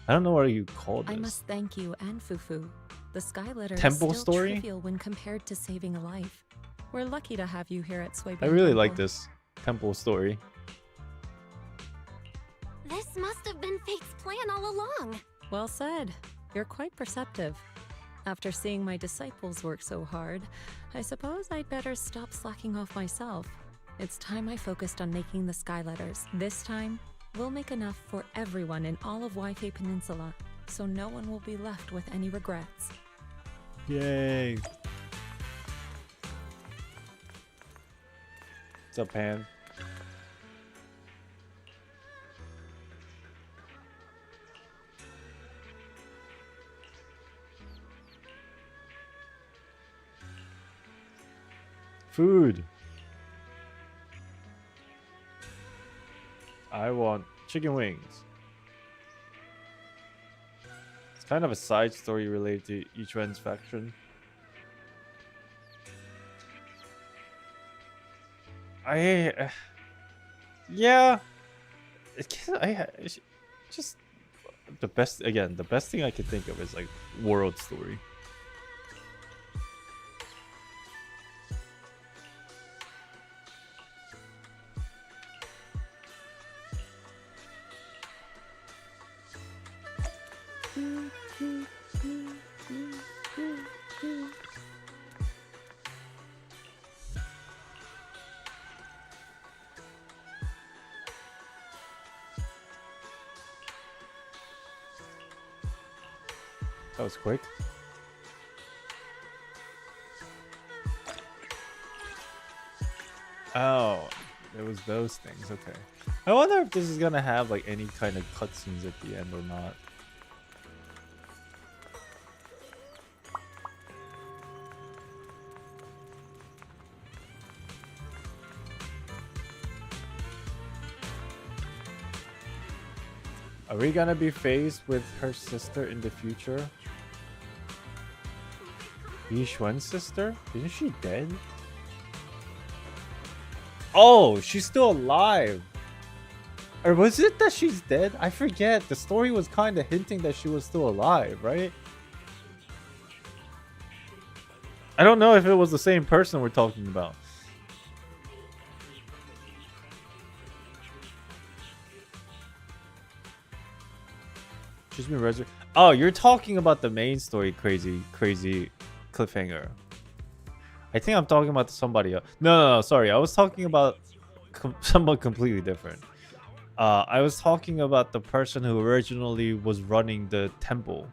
I don't know what you call this.
I must thank you and Fufu. The skyletter
Temple
is still
story?
trivial when compared to saving a life. We're lucky to have you here at Suibian
I really
Temple.
like this temple story.
This must have been Fate's plan all along.
Well said. You're quite perceptive. After seeing my disciples work so hard, I suppose I'd better stop slacking off myself. It's time I focused on making the skyletters. This time, we'll make enough for everyone in all of Waifei Peninsula, so no one will be left with any regrets.
Yay. What's up, Pan? Food. I want chicken wings. It's kind of a side story related to each one's faction. Yeah. It's just the best. Again, the best thing I could think of is like world story. That was quick. Oh, it was those things. Okay. I wonder if this is gonna have like any kind of cutscenes at the end or not. Are we gonna be faced with her sister in the future? Yishuan's sister? Isn't she dead? Oh, she's still alive. Or was it that she's dead? I forget. The story was kind of hinting that she was still alive, right? I don't know if it was the same person we're talking about. She's been resurrected. Oh, you're talking about the main story, crazy cliffhanger. I think I'm talking about somebody else. No, sorry. I was talking about someone completely different. I was talking about the person who originally was running the temple.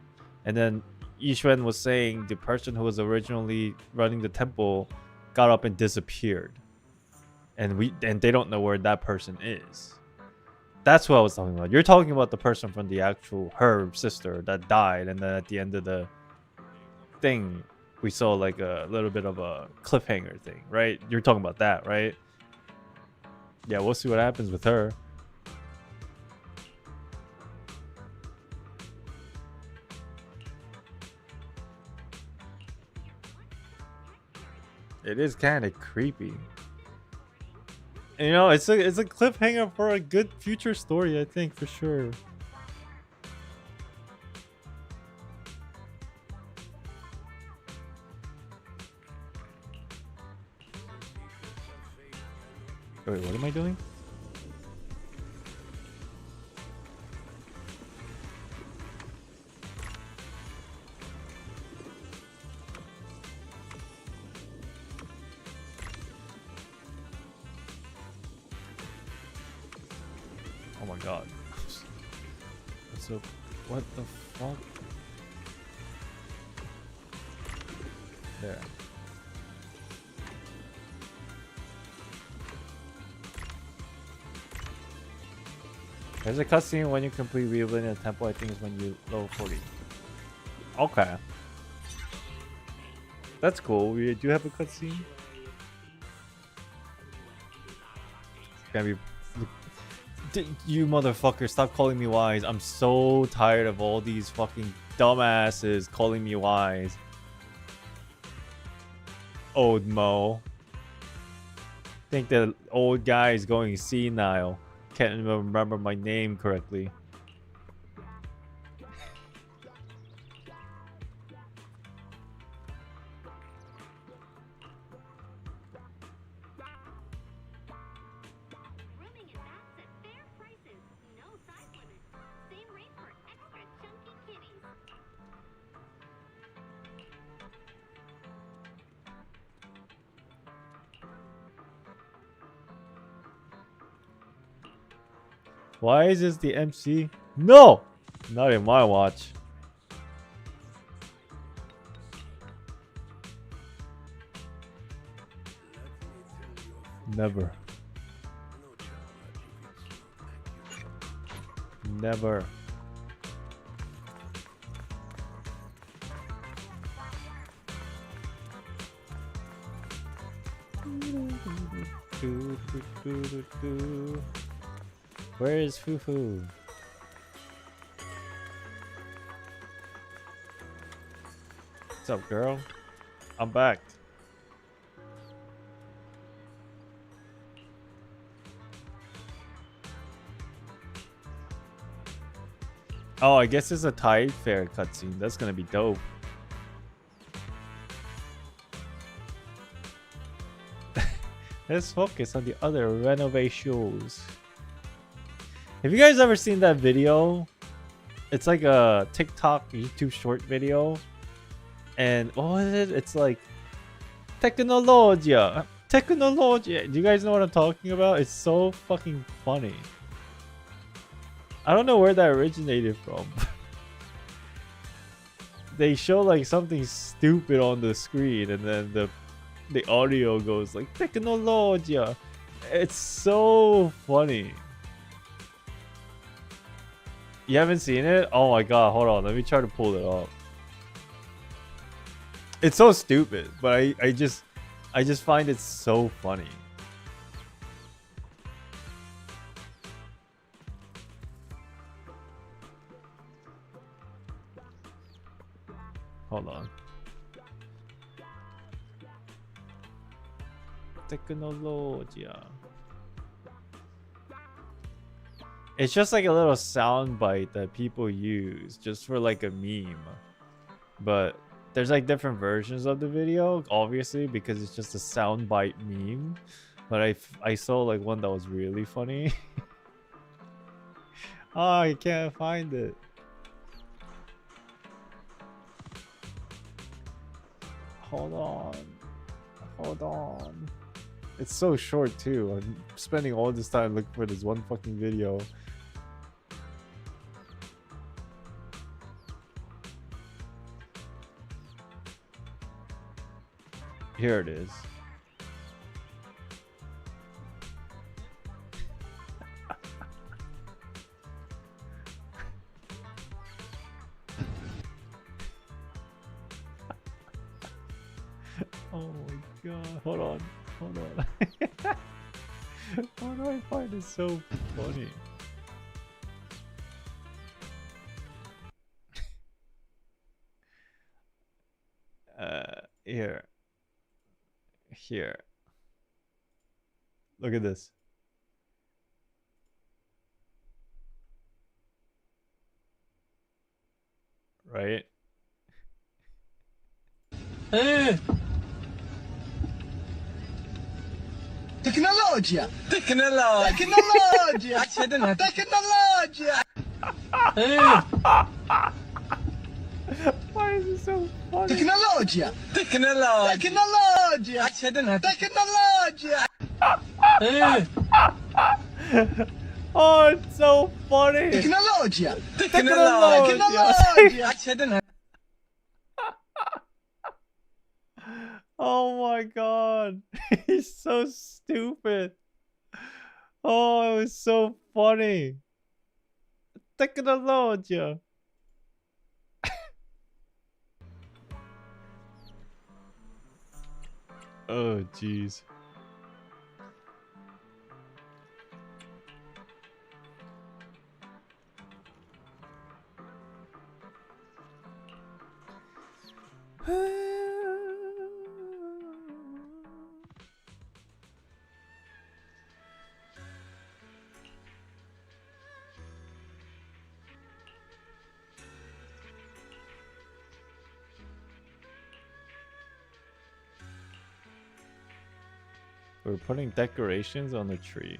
And then Yishuan was saying the person who was originally running the temple got up and disappeared. And they don't know where that person is. That's what I was talking about. You're talking about the person from the actual her sister that died, and then at the end of the thing we saw like a little bit of a cliffhanger thing, right? You're talking about that, right? Yeah, we'll see what happens with her. It is kind of creepy. And, you know, it's a cliffhanger for a good future story, I think, for sure. Wait, what am I doing? Oh my god. So, what the fuck? There. There's a cutscene when you complete rebuilding a temple. I think is when you level 40. Okay. That's cool. We do have a cutscene. Can be. You motherfucker, stop calling me wise. I'm so tired of all these fucking dumbasses calling me wise. Old Mo. Think the old guy is going senile. Can't even remember my name correctly. Why is this the MC? No! Not in my watch. Never. Never. Where is Fufu? What's up, girl? I'm back. Oh, I guess it's a Tide Fair cutscene. That's gonna be dope. Let's focus on the other renovations. Have you guys ever seen that video? It's like a TikTok, YouTube short video. And what was it? It's like Technologia. Technologia. Do you guys know what I'm talking about? It's so fucking funny. I don't know where that originated from. they show like something stupid on the screen, and then the audio goes like "Technologia." It's so funny. You haven't seen it? Oh my god! Hold on, let me try to pull it up. It's so stupid, but I just find it so funny. Hold on. Technologia. It's just like a little sound bite that people use just for like a meme. But there's like different versions of the video, obviously, because it's just a sound bite meme. But I saw like one that was really funny. Oh, I can't find it. Hold on. It's so short too. I'm spending all this time looking for this one fucking video. Here it is. Oh my god. Hold on. Why do I find it so funny? Here. Look at this. Right?
Tecnologia! Tecnologia! Tecnologia!
Why is it so funny?
Tecnologia! Tecnologia! Tecnologia!
Oh, it's so funny.
Tecnologia!
Technologia! Oh my god. He's so stupid. Oh, it was so funny. Technologia. Oh, jeez. We're putting decorations on the tree.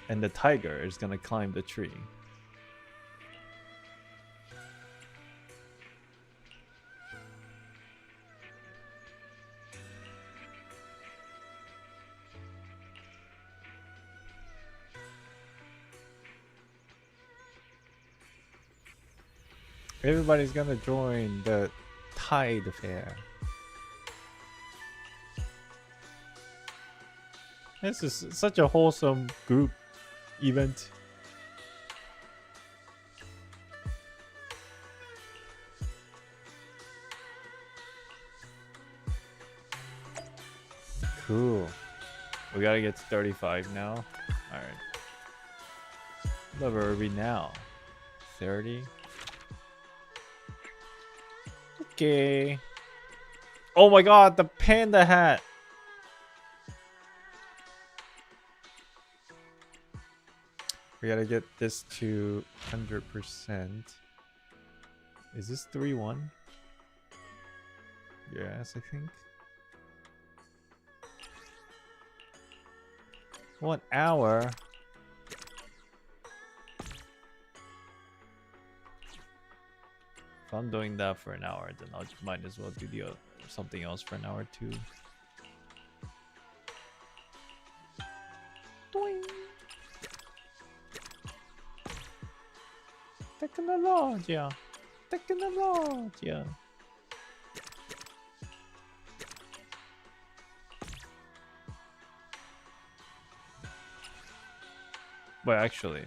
And the tiger is gonna climb the tree. Everybody's gonna join the Tide Fair. This is such a wholesome group event. Cool. We gotta get to 35 now. Alright. Where are we now? 30. Okay. Oh my god, the panda hat. We gotta get this to 100%. Is this 3-1? Yes, I think. 1 hour. If I'm doing that for an hour, then I might as well do the something else for an hour too. Doing. Technologia. Technologia. But actually,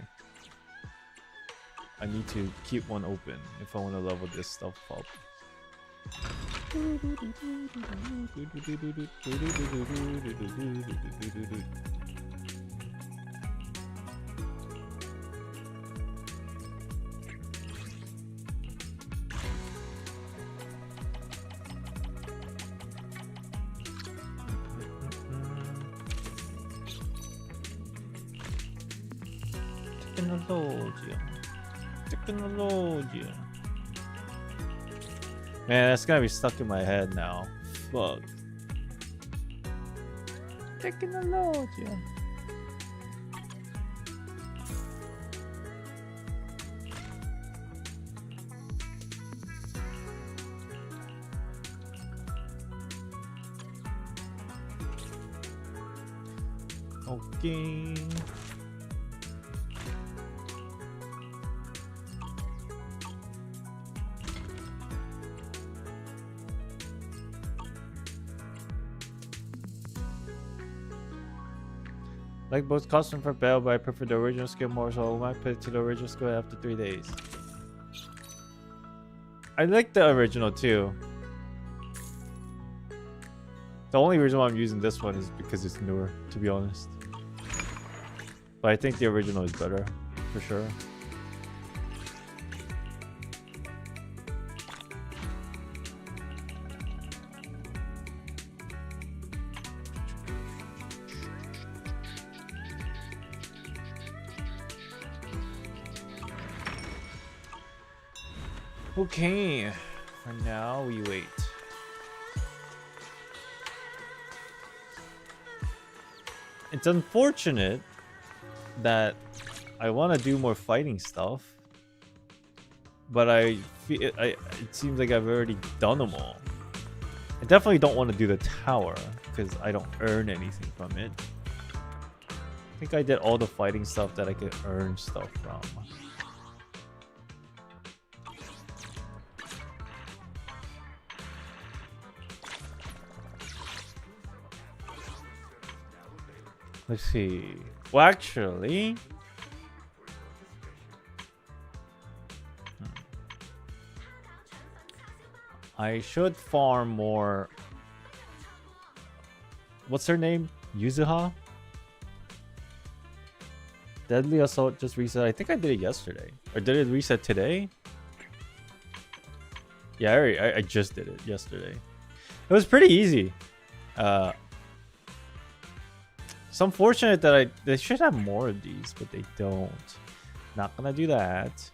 I need to keep one open if I want to level this stuff up. Technologia. Man, that's gonna be stuck in my head now. Fuck. Technologia. Okay. Like both custom for Bell, but I prefer the original skill more, so I might put it to the original skill after 3 days. I like the original too. The only reason why I'm using this one is because it's newer, to be honest. But I think the original is better, for sure. Okay, for now we wait. It's unfortunate that I want to do more fighting stuff, but I feel it seems like I've already done them all. I definitely don't want to do the tower because I don't earn anything from it. I think I did all the fighting stuff that I could earn stuff from. Let's see. Well, actually, I should farm more. What's her name? Yuzuha? Deadly Assault just reset. I think I did it yesterday. Or did it reset today? Yeah, I just did it yesterday. It was pretty easy. It's unfortunate that they should have more of these, but they don't. Not gonna do that.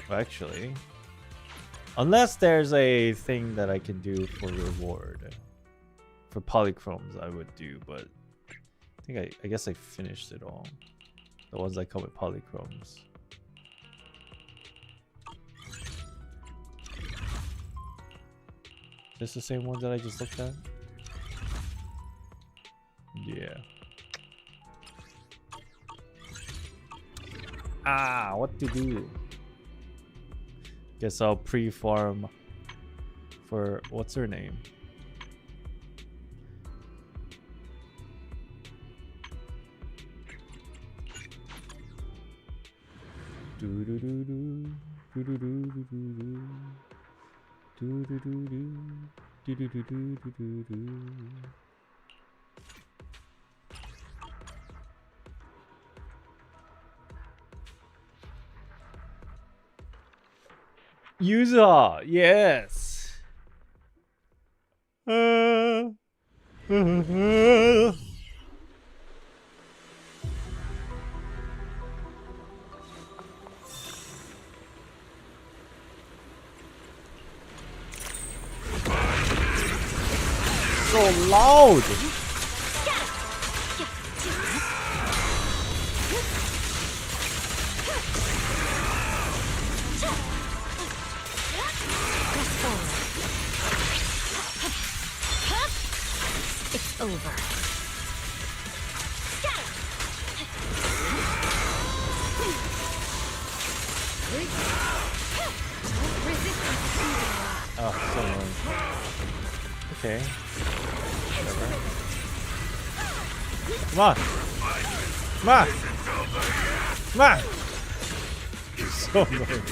Well, actually, unless there's a thing that I can do for reward. For polychromes, I would do, but I think I guess I finished it all. The ones that come with polychromes. Is this the same one that I just looked at? Yeah. Ah, what to do? Guess I'll pre-farm for what's her name? Do do do do do do do do do do do do do do do do do do. User, yes. So loud.
It's over. Don't
Okay. Whatever. Come on. Come on. Come on. So annoying.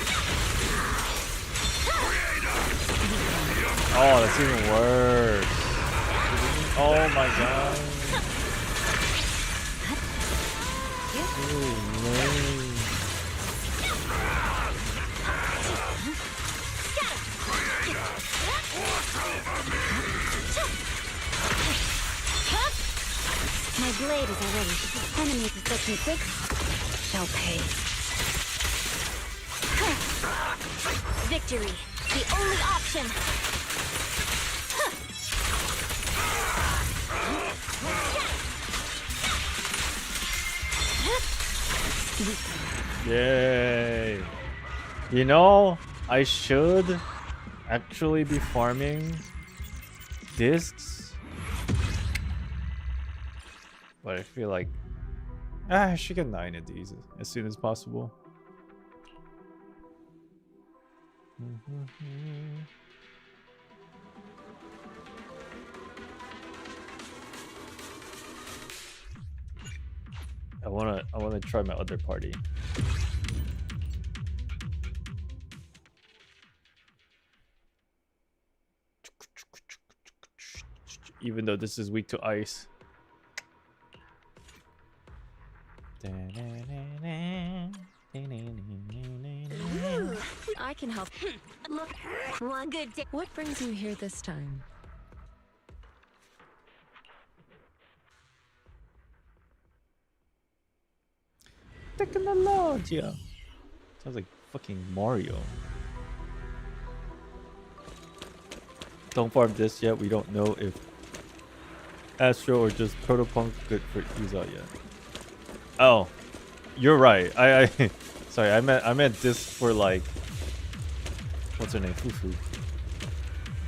Oh, that's even worse. Oh my god. Ooh, lame.
My blade is already. Enemies affecting quick shall pay. Victory, the only option.
Yay. You know, I should actually be farming discs. But I feel like I should get 9 of these as soon as possible. I wanna try my other party. Even though this is weak to ice.
I can help.
Look, one good day.
What brings you here this time?
Technology. Sounds like fucking Mario. Don't farm this yet. We don't know if Astro or just Protopunk good for use out yet. Oh, you're right. I sorry. I meant this for like what's her name, Fufu.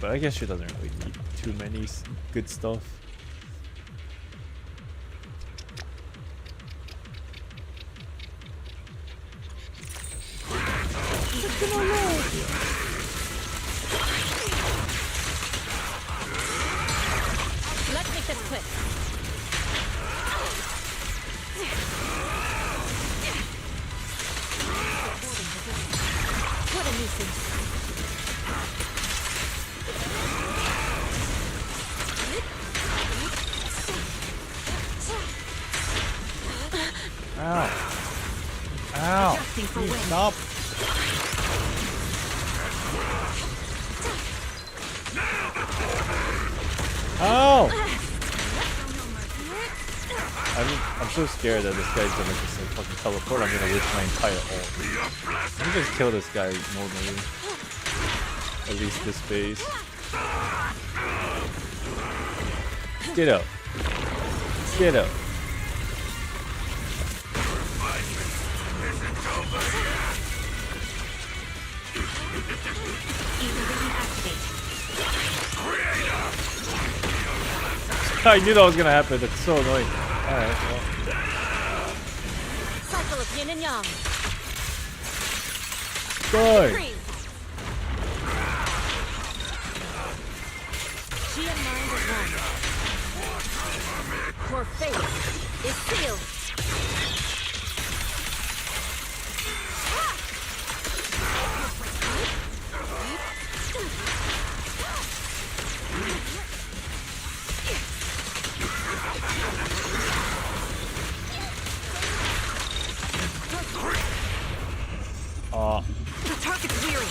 But I guess she doesn't really need too many good stuff.
Let's make this quick. What a nuisance.
Ow! Ow! Please stop! Oh! I'm so scared that this guy's gonna just like fucking teleport. I'm gonna waste my entire ult. Let me just kill this guy normally. At least this phase. Get up. Get up. I knew that was gonna happen. That's so annoying. Alright, well.
Cycle of yin and yang.
Die!
She and mind is one. Your fate is sealed.
The target's weary.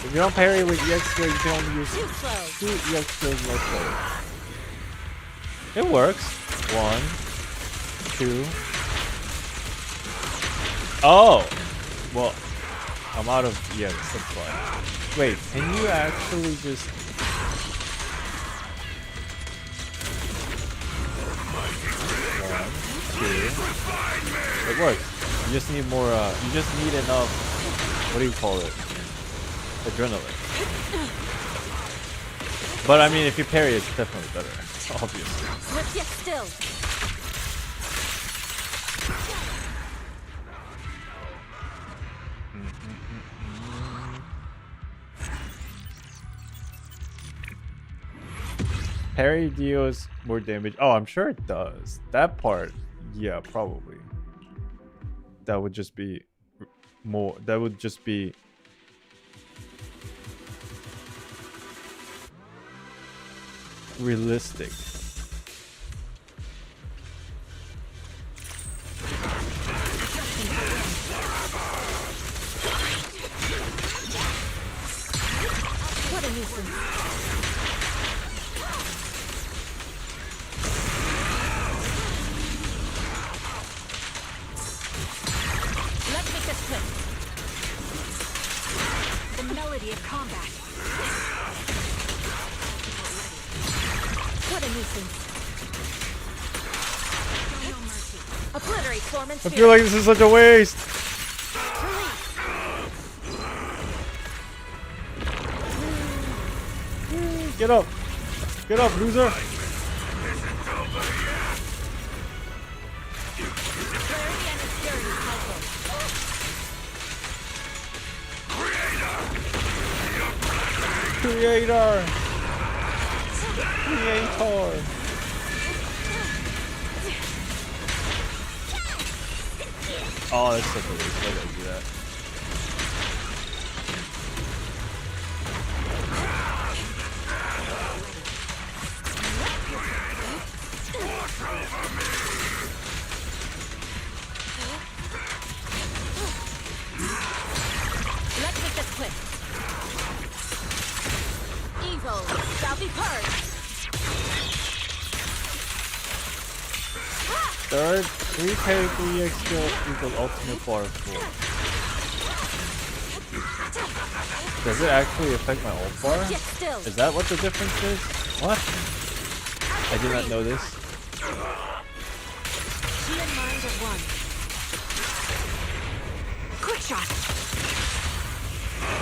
If you don't parry with EX skill, you can only use
Too slow.
2 EX skills most play. It works. 1, 2. Oh! Well, I'm out of EX, that's why. Wait, can you actually just... It works. You just need more, you just need enough, what do you call it? Adrenaline. But I mean, if you parry, it's definitely better. Obviously.
Let's get still.
Parry deals more damage. Oh, I'm sure it does. That part, yeah, probably. That would just be more. That would just be realistic.
What a nuisance. Let's make this quick. The melody of combat. What a nuisance. No mercy. Obliterate form and
I
spirit.
feel like this is such a waste. Get up! Get up, loser! Creator! Creator! Oh, that's such a waste. Why did I do that?
Let's make this quick. Evil shall be purged.
Third, 3k 3x skill equals ultimate bar 4. Does it actually affect my ult bar?
Get still.
Is that what the difference is? What? I did not know this.
She and mind are one. Quick shot.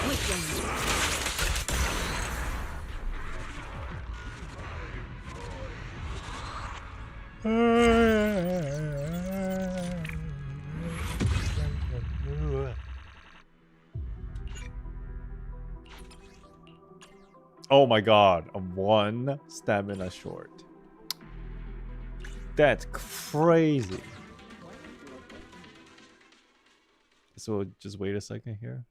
Weakling.
Oh my god, I'm 1 stamina short. That's crazy. So just wait a second here.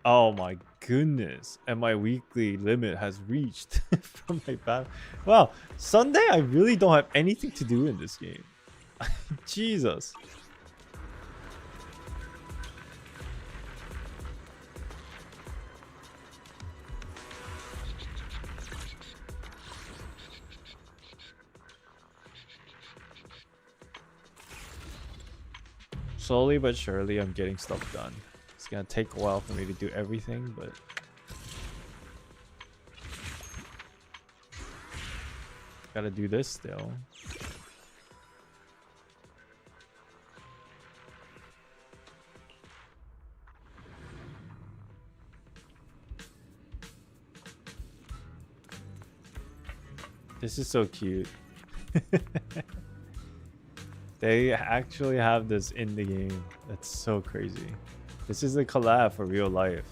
Oh my goodness. And my weekly limit has reached from my battle. Wow, Sunday I really don't have anything to do in this game. Jesus. Slowly but surely I'm getting stuff done. It's gonna take a while for me to do everything, but gotta do this still. This is so cute. They actually have this in the game. That's so crazy. This is a collab for real life.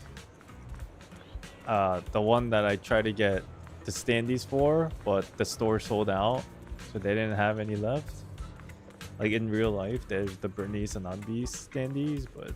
The one that I tried to get the standees for, but the store sold out, so they didn't have any left. Like in real life, there's the Bernice and Unbeast standees, but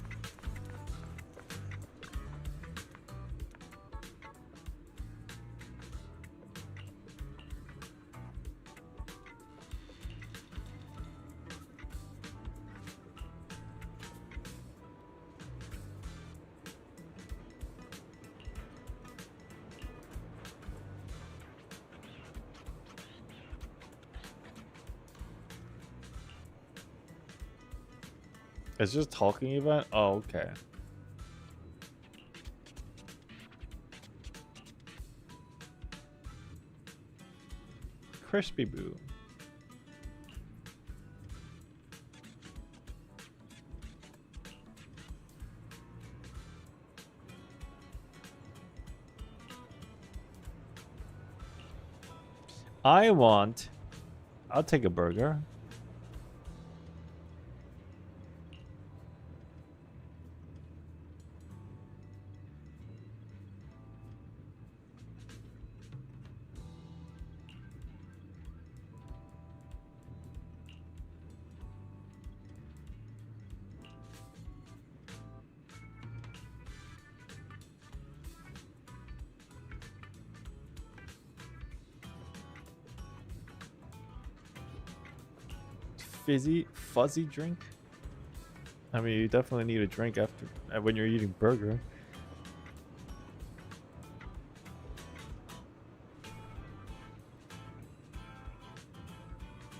it's just talking event? Oh, okay. Crispy Boo. I'll take a burger. fuzzy drink. I mean, you definitely need a drink after when you're eating burger.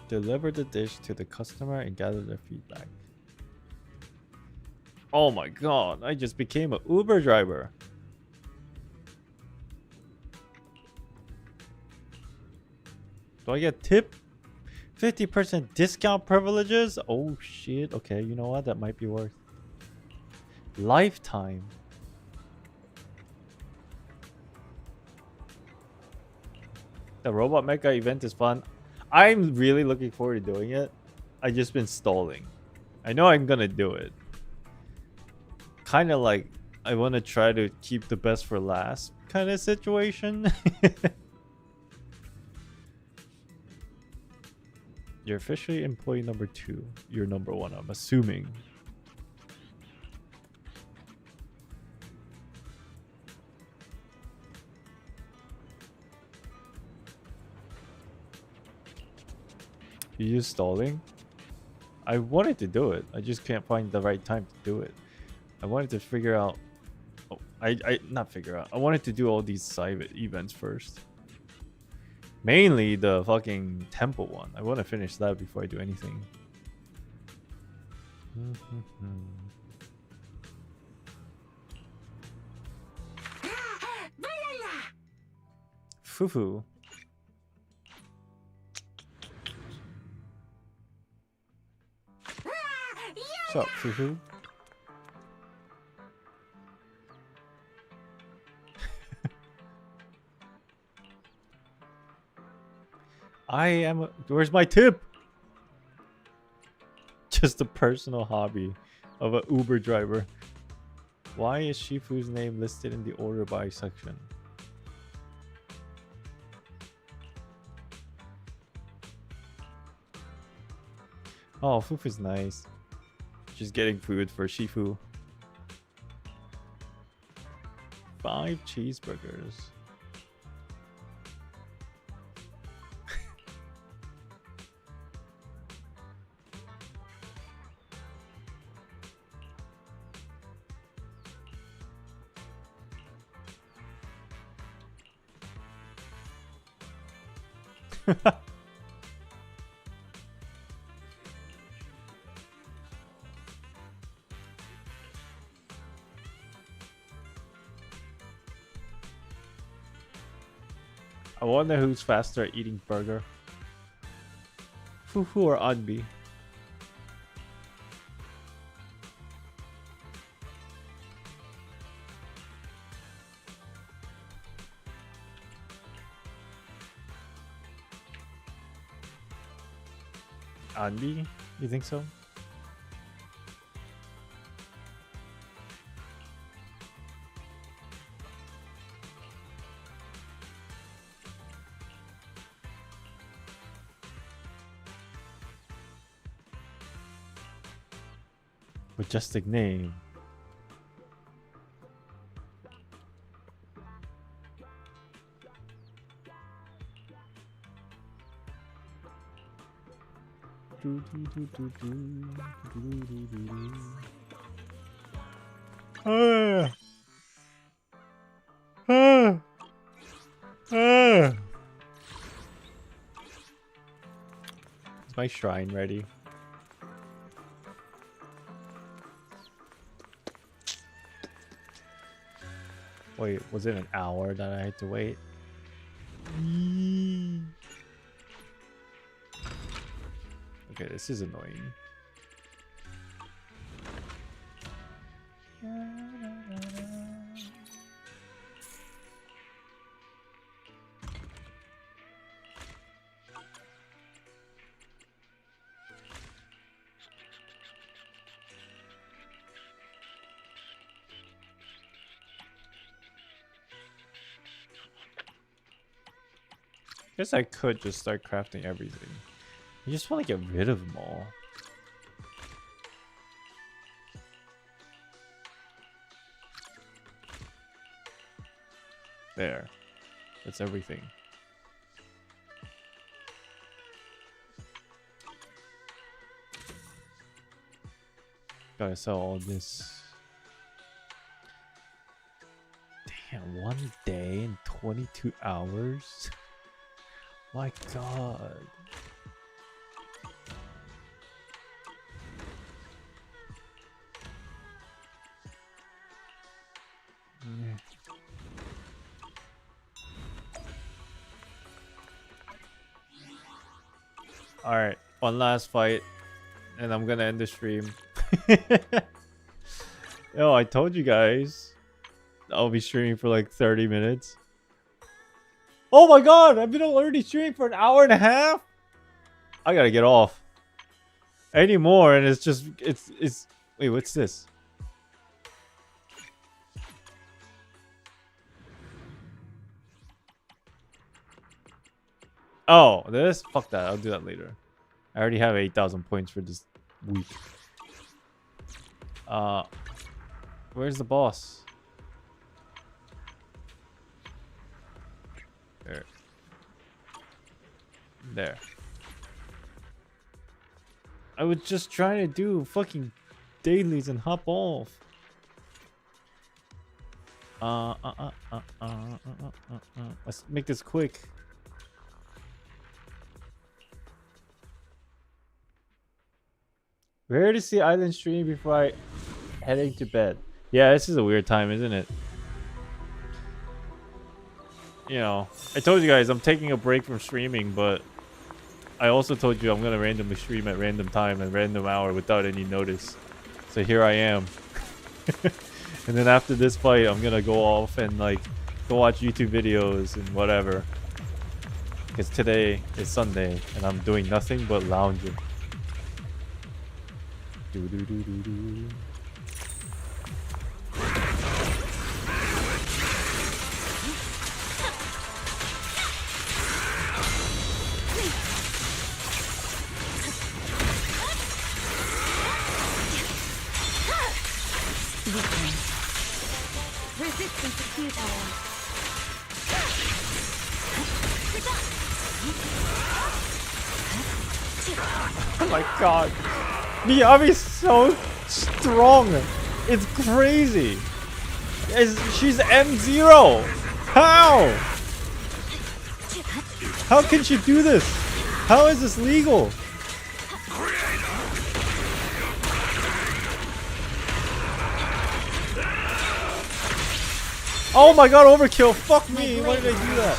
Deliver the dish to the customer and gather their feedback. Oh my god, I just became an Uber driver. Do I get tip? 50% discount privileges? Oh shit. Okay, you know what? That might be worth. Lifetime. The Robot Mecha event is fun. I'm really looking forward to doing it. I just been stalling. I know I'm gonna do it. Kind of like I want to try to keep the best for last kind of situation. You're officially employee number 2. You're number 1, I'm assuming. You use stalling? I wanted to do it. I just can't find the right time to do it. I wanted to figure out... Oh, I not figure out. I wanted to do all these side events first. Mainly the fucking temple one. I want to finish that before I do anything. Fufu. What's up, Fufu? Where's my tip? Just a personal hobby of an Uber driver. Why is Shifu's name listed in the order by section? Oh, Fufu's nice. Just getting food for Shifu. 5 cheeseburgers. I wonder who's faster at eating burger. Fufu or Anbi? Anbi? You think so? Majestic name. Is my shrine ready? Wait, was it an hour that I had to wait? Okay, this is annoying. Guess I could just start crafting everything. I just want to get rid of them all. There. That's everything. Gotta sell all this. Damn, 1 day and 22 hours? My god. Alright, one last fight, and I'm gonna end the stream. Yo, I told you guys I'll be streaming for like 30 minutes. Oh my god, I've been already streaming for an hour and a half? I gotta get off. Any more, and it's just, it's, wait, what's this? Oh, this? Fuck that. I'll do that later. I already have 8,000 points for this week. Where's the boss? There. There. I was just trying to do fucking dailies and hop off. Let's make this quick. Rare to see Island stream before I heading to bed. Yeah, this is a weird time, isn't it? You know, I told you guys I'm taking a break from streaming, but I also told you I'm gonna randomly stream at random time and random hour without any notice. So here I am. And then after this fight, I'm gonna go off and like go watch YouTube videos and whatever. Because today is Sunday and I'm doing nothing but lounging. Do do do do do.
Resistance is futile.
Oh my god. Miyavi's so strong. It's crazy. She's M0. How? How can she do this? How is this legal? Oh my god, overkill. Fuck me. Why did I do that?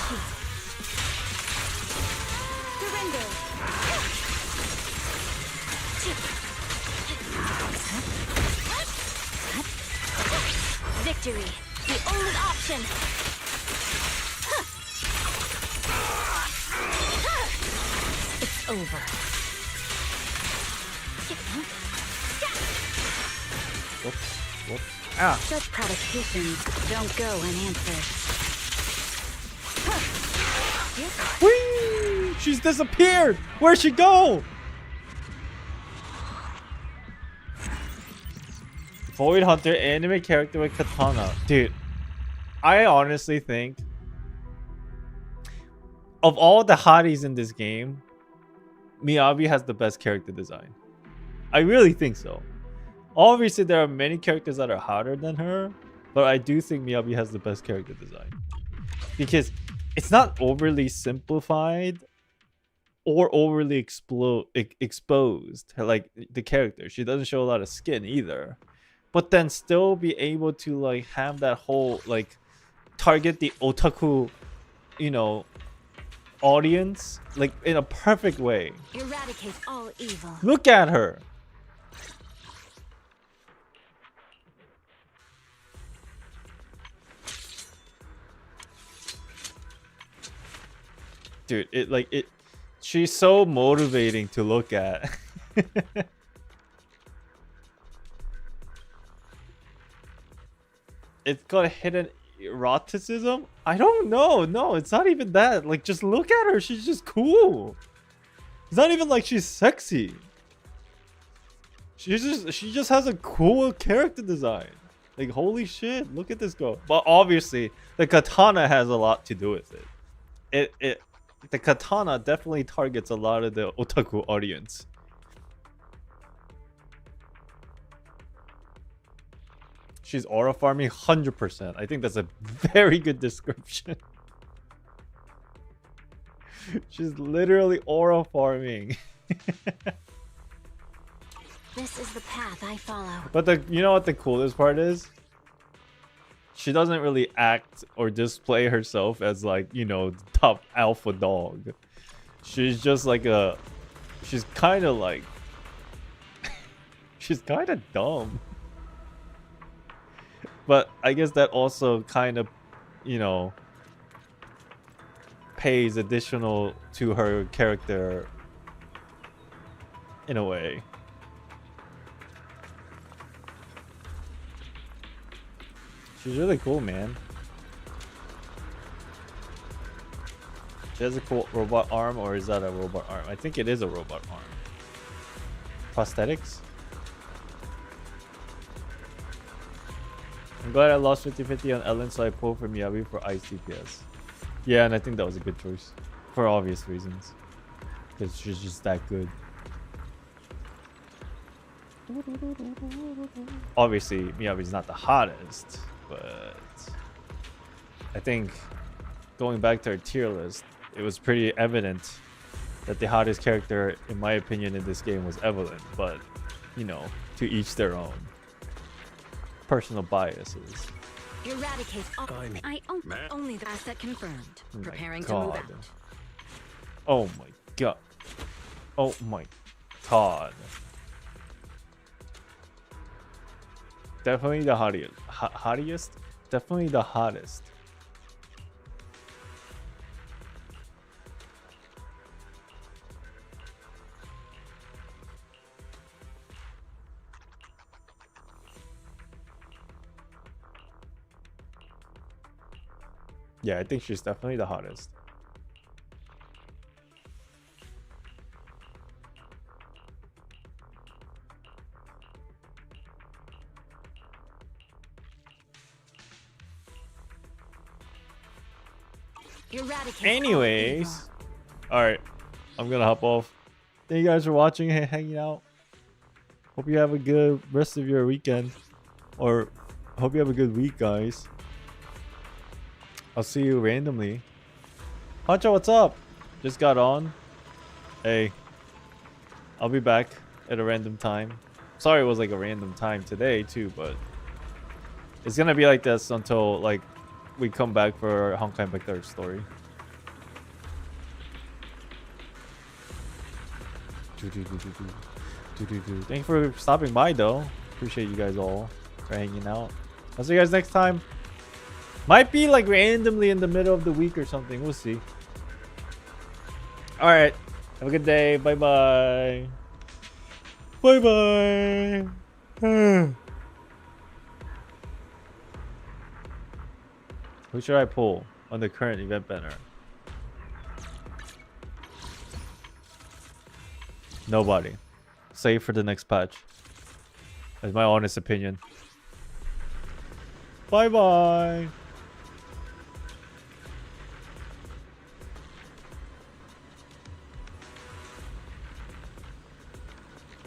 Victory, the only option. It's over.
Whoops. Whoops. Ah.
Such provocations don't go unanswered.
Whee! She's disappeared. Where'd she go? Void Hunter anime character with katana. Dude, I honestly think of all the hotties in this game, Miyabi has the best character design. I really think so. Obviously, there are many characters that are hotter than her, but I do think Miyabi has the best character design. Because it's not overly simplified or overly exposed. Like, the character. She doesn't show a lot of skin either. But then still be able to like have that whole like target the otaku, you know, audience like in a perfect way.
Eradicate all evil.
Look at her. Dude, she's so motivating to look at. It's got a hidden eroticism. I don't know. No, it's not even that. Like, just look at her. She's just cool. It's not even like she's sexy. She just has a cool character design. Like, holy shit, look at this girl. But obviously, the katana has a lot to do with it. The katana definitely targets a lot of the otaku audience. She's aura farming 100%. I think that's a very good description. She's literally aura farming.
This is the path I follow.
But you know what the coolest part is? She doesn't really act or display herself as like, you know, the top alpha dog. She's just like she's kind of like she's kind of dumb. But I guess that also kind of, you know, pays additional to her character in a way. She's really cool, man. She has a cool robot arm, or is that a robot arm? I think it is a robot arm. Prosthetics? I'm glad I lost 50-50 on Ellen, so I pulled for Miyabi for Ice DPS. Yeah, and I think that was a good choice. For obvious reasons. Because she's just that good. Obviously, Miyabi's not the hottest, but I think going back to our tier list, it was pretty evident that the hottest character, in my opinion, in this game was Evelyn. But, you know, to each their own. Personal biases.
Eradicate. Only the asset confirmed.
Oh
Preparing
my
to move
God.
out.
Oh my god. Oh my god. Definitely the hottest. Hottest? Definitely the hottest. Yeah, I think she's definitely the hottest.
Eradicate.
Anyways, all right, I'm gonna hop off. Thank you guys for watching and hanging out. Hope you have a good rest of your weekend, or hope you have a good week, guys. I'll see you randomly. Honcho, what's up? Just got on. Hey, I'll be back at a random time. Sorry it was like a random time today too, but it's gonna be like this until like we come back for Honkai Impact 3rd story. Thank you for stopping by though. Appreciate you guys all for hanging out. I'll see you guys next time. Might be like randomly in the middle of the week or something. We'll see. Alright. Have a good day. Bye bye. Bye bye. Who should I pull on the current event banner? Nobody. Save for the next patch. That's my honest opinion. Bye bye.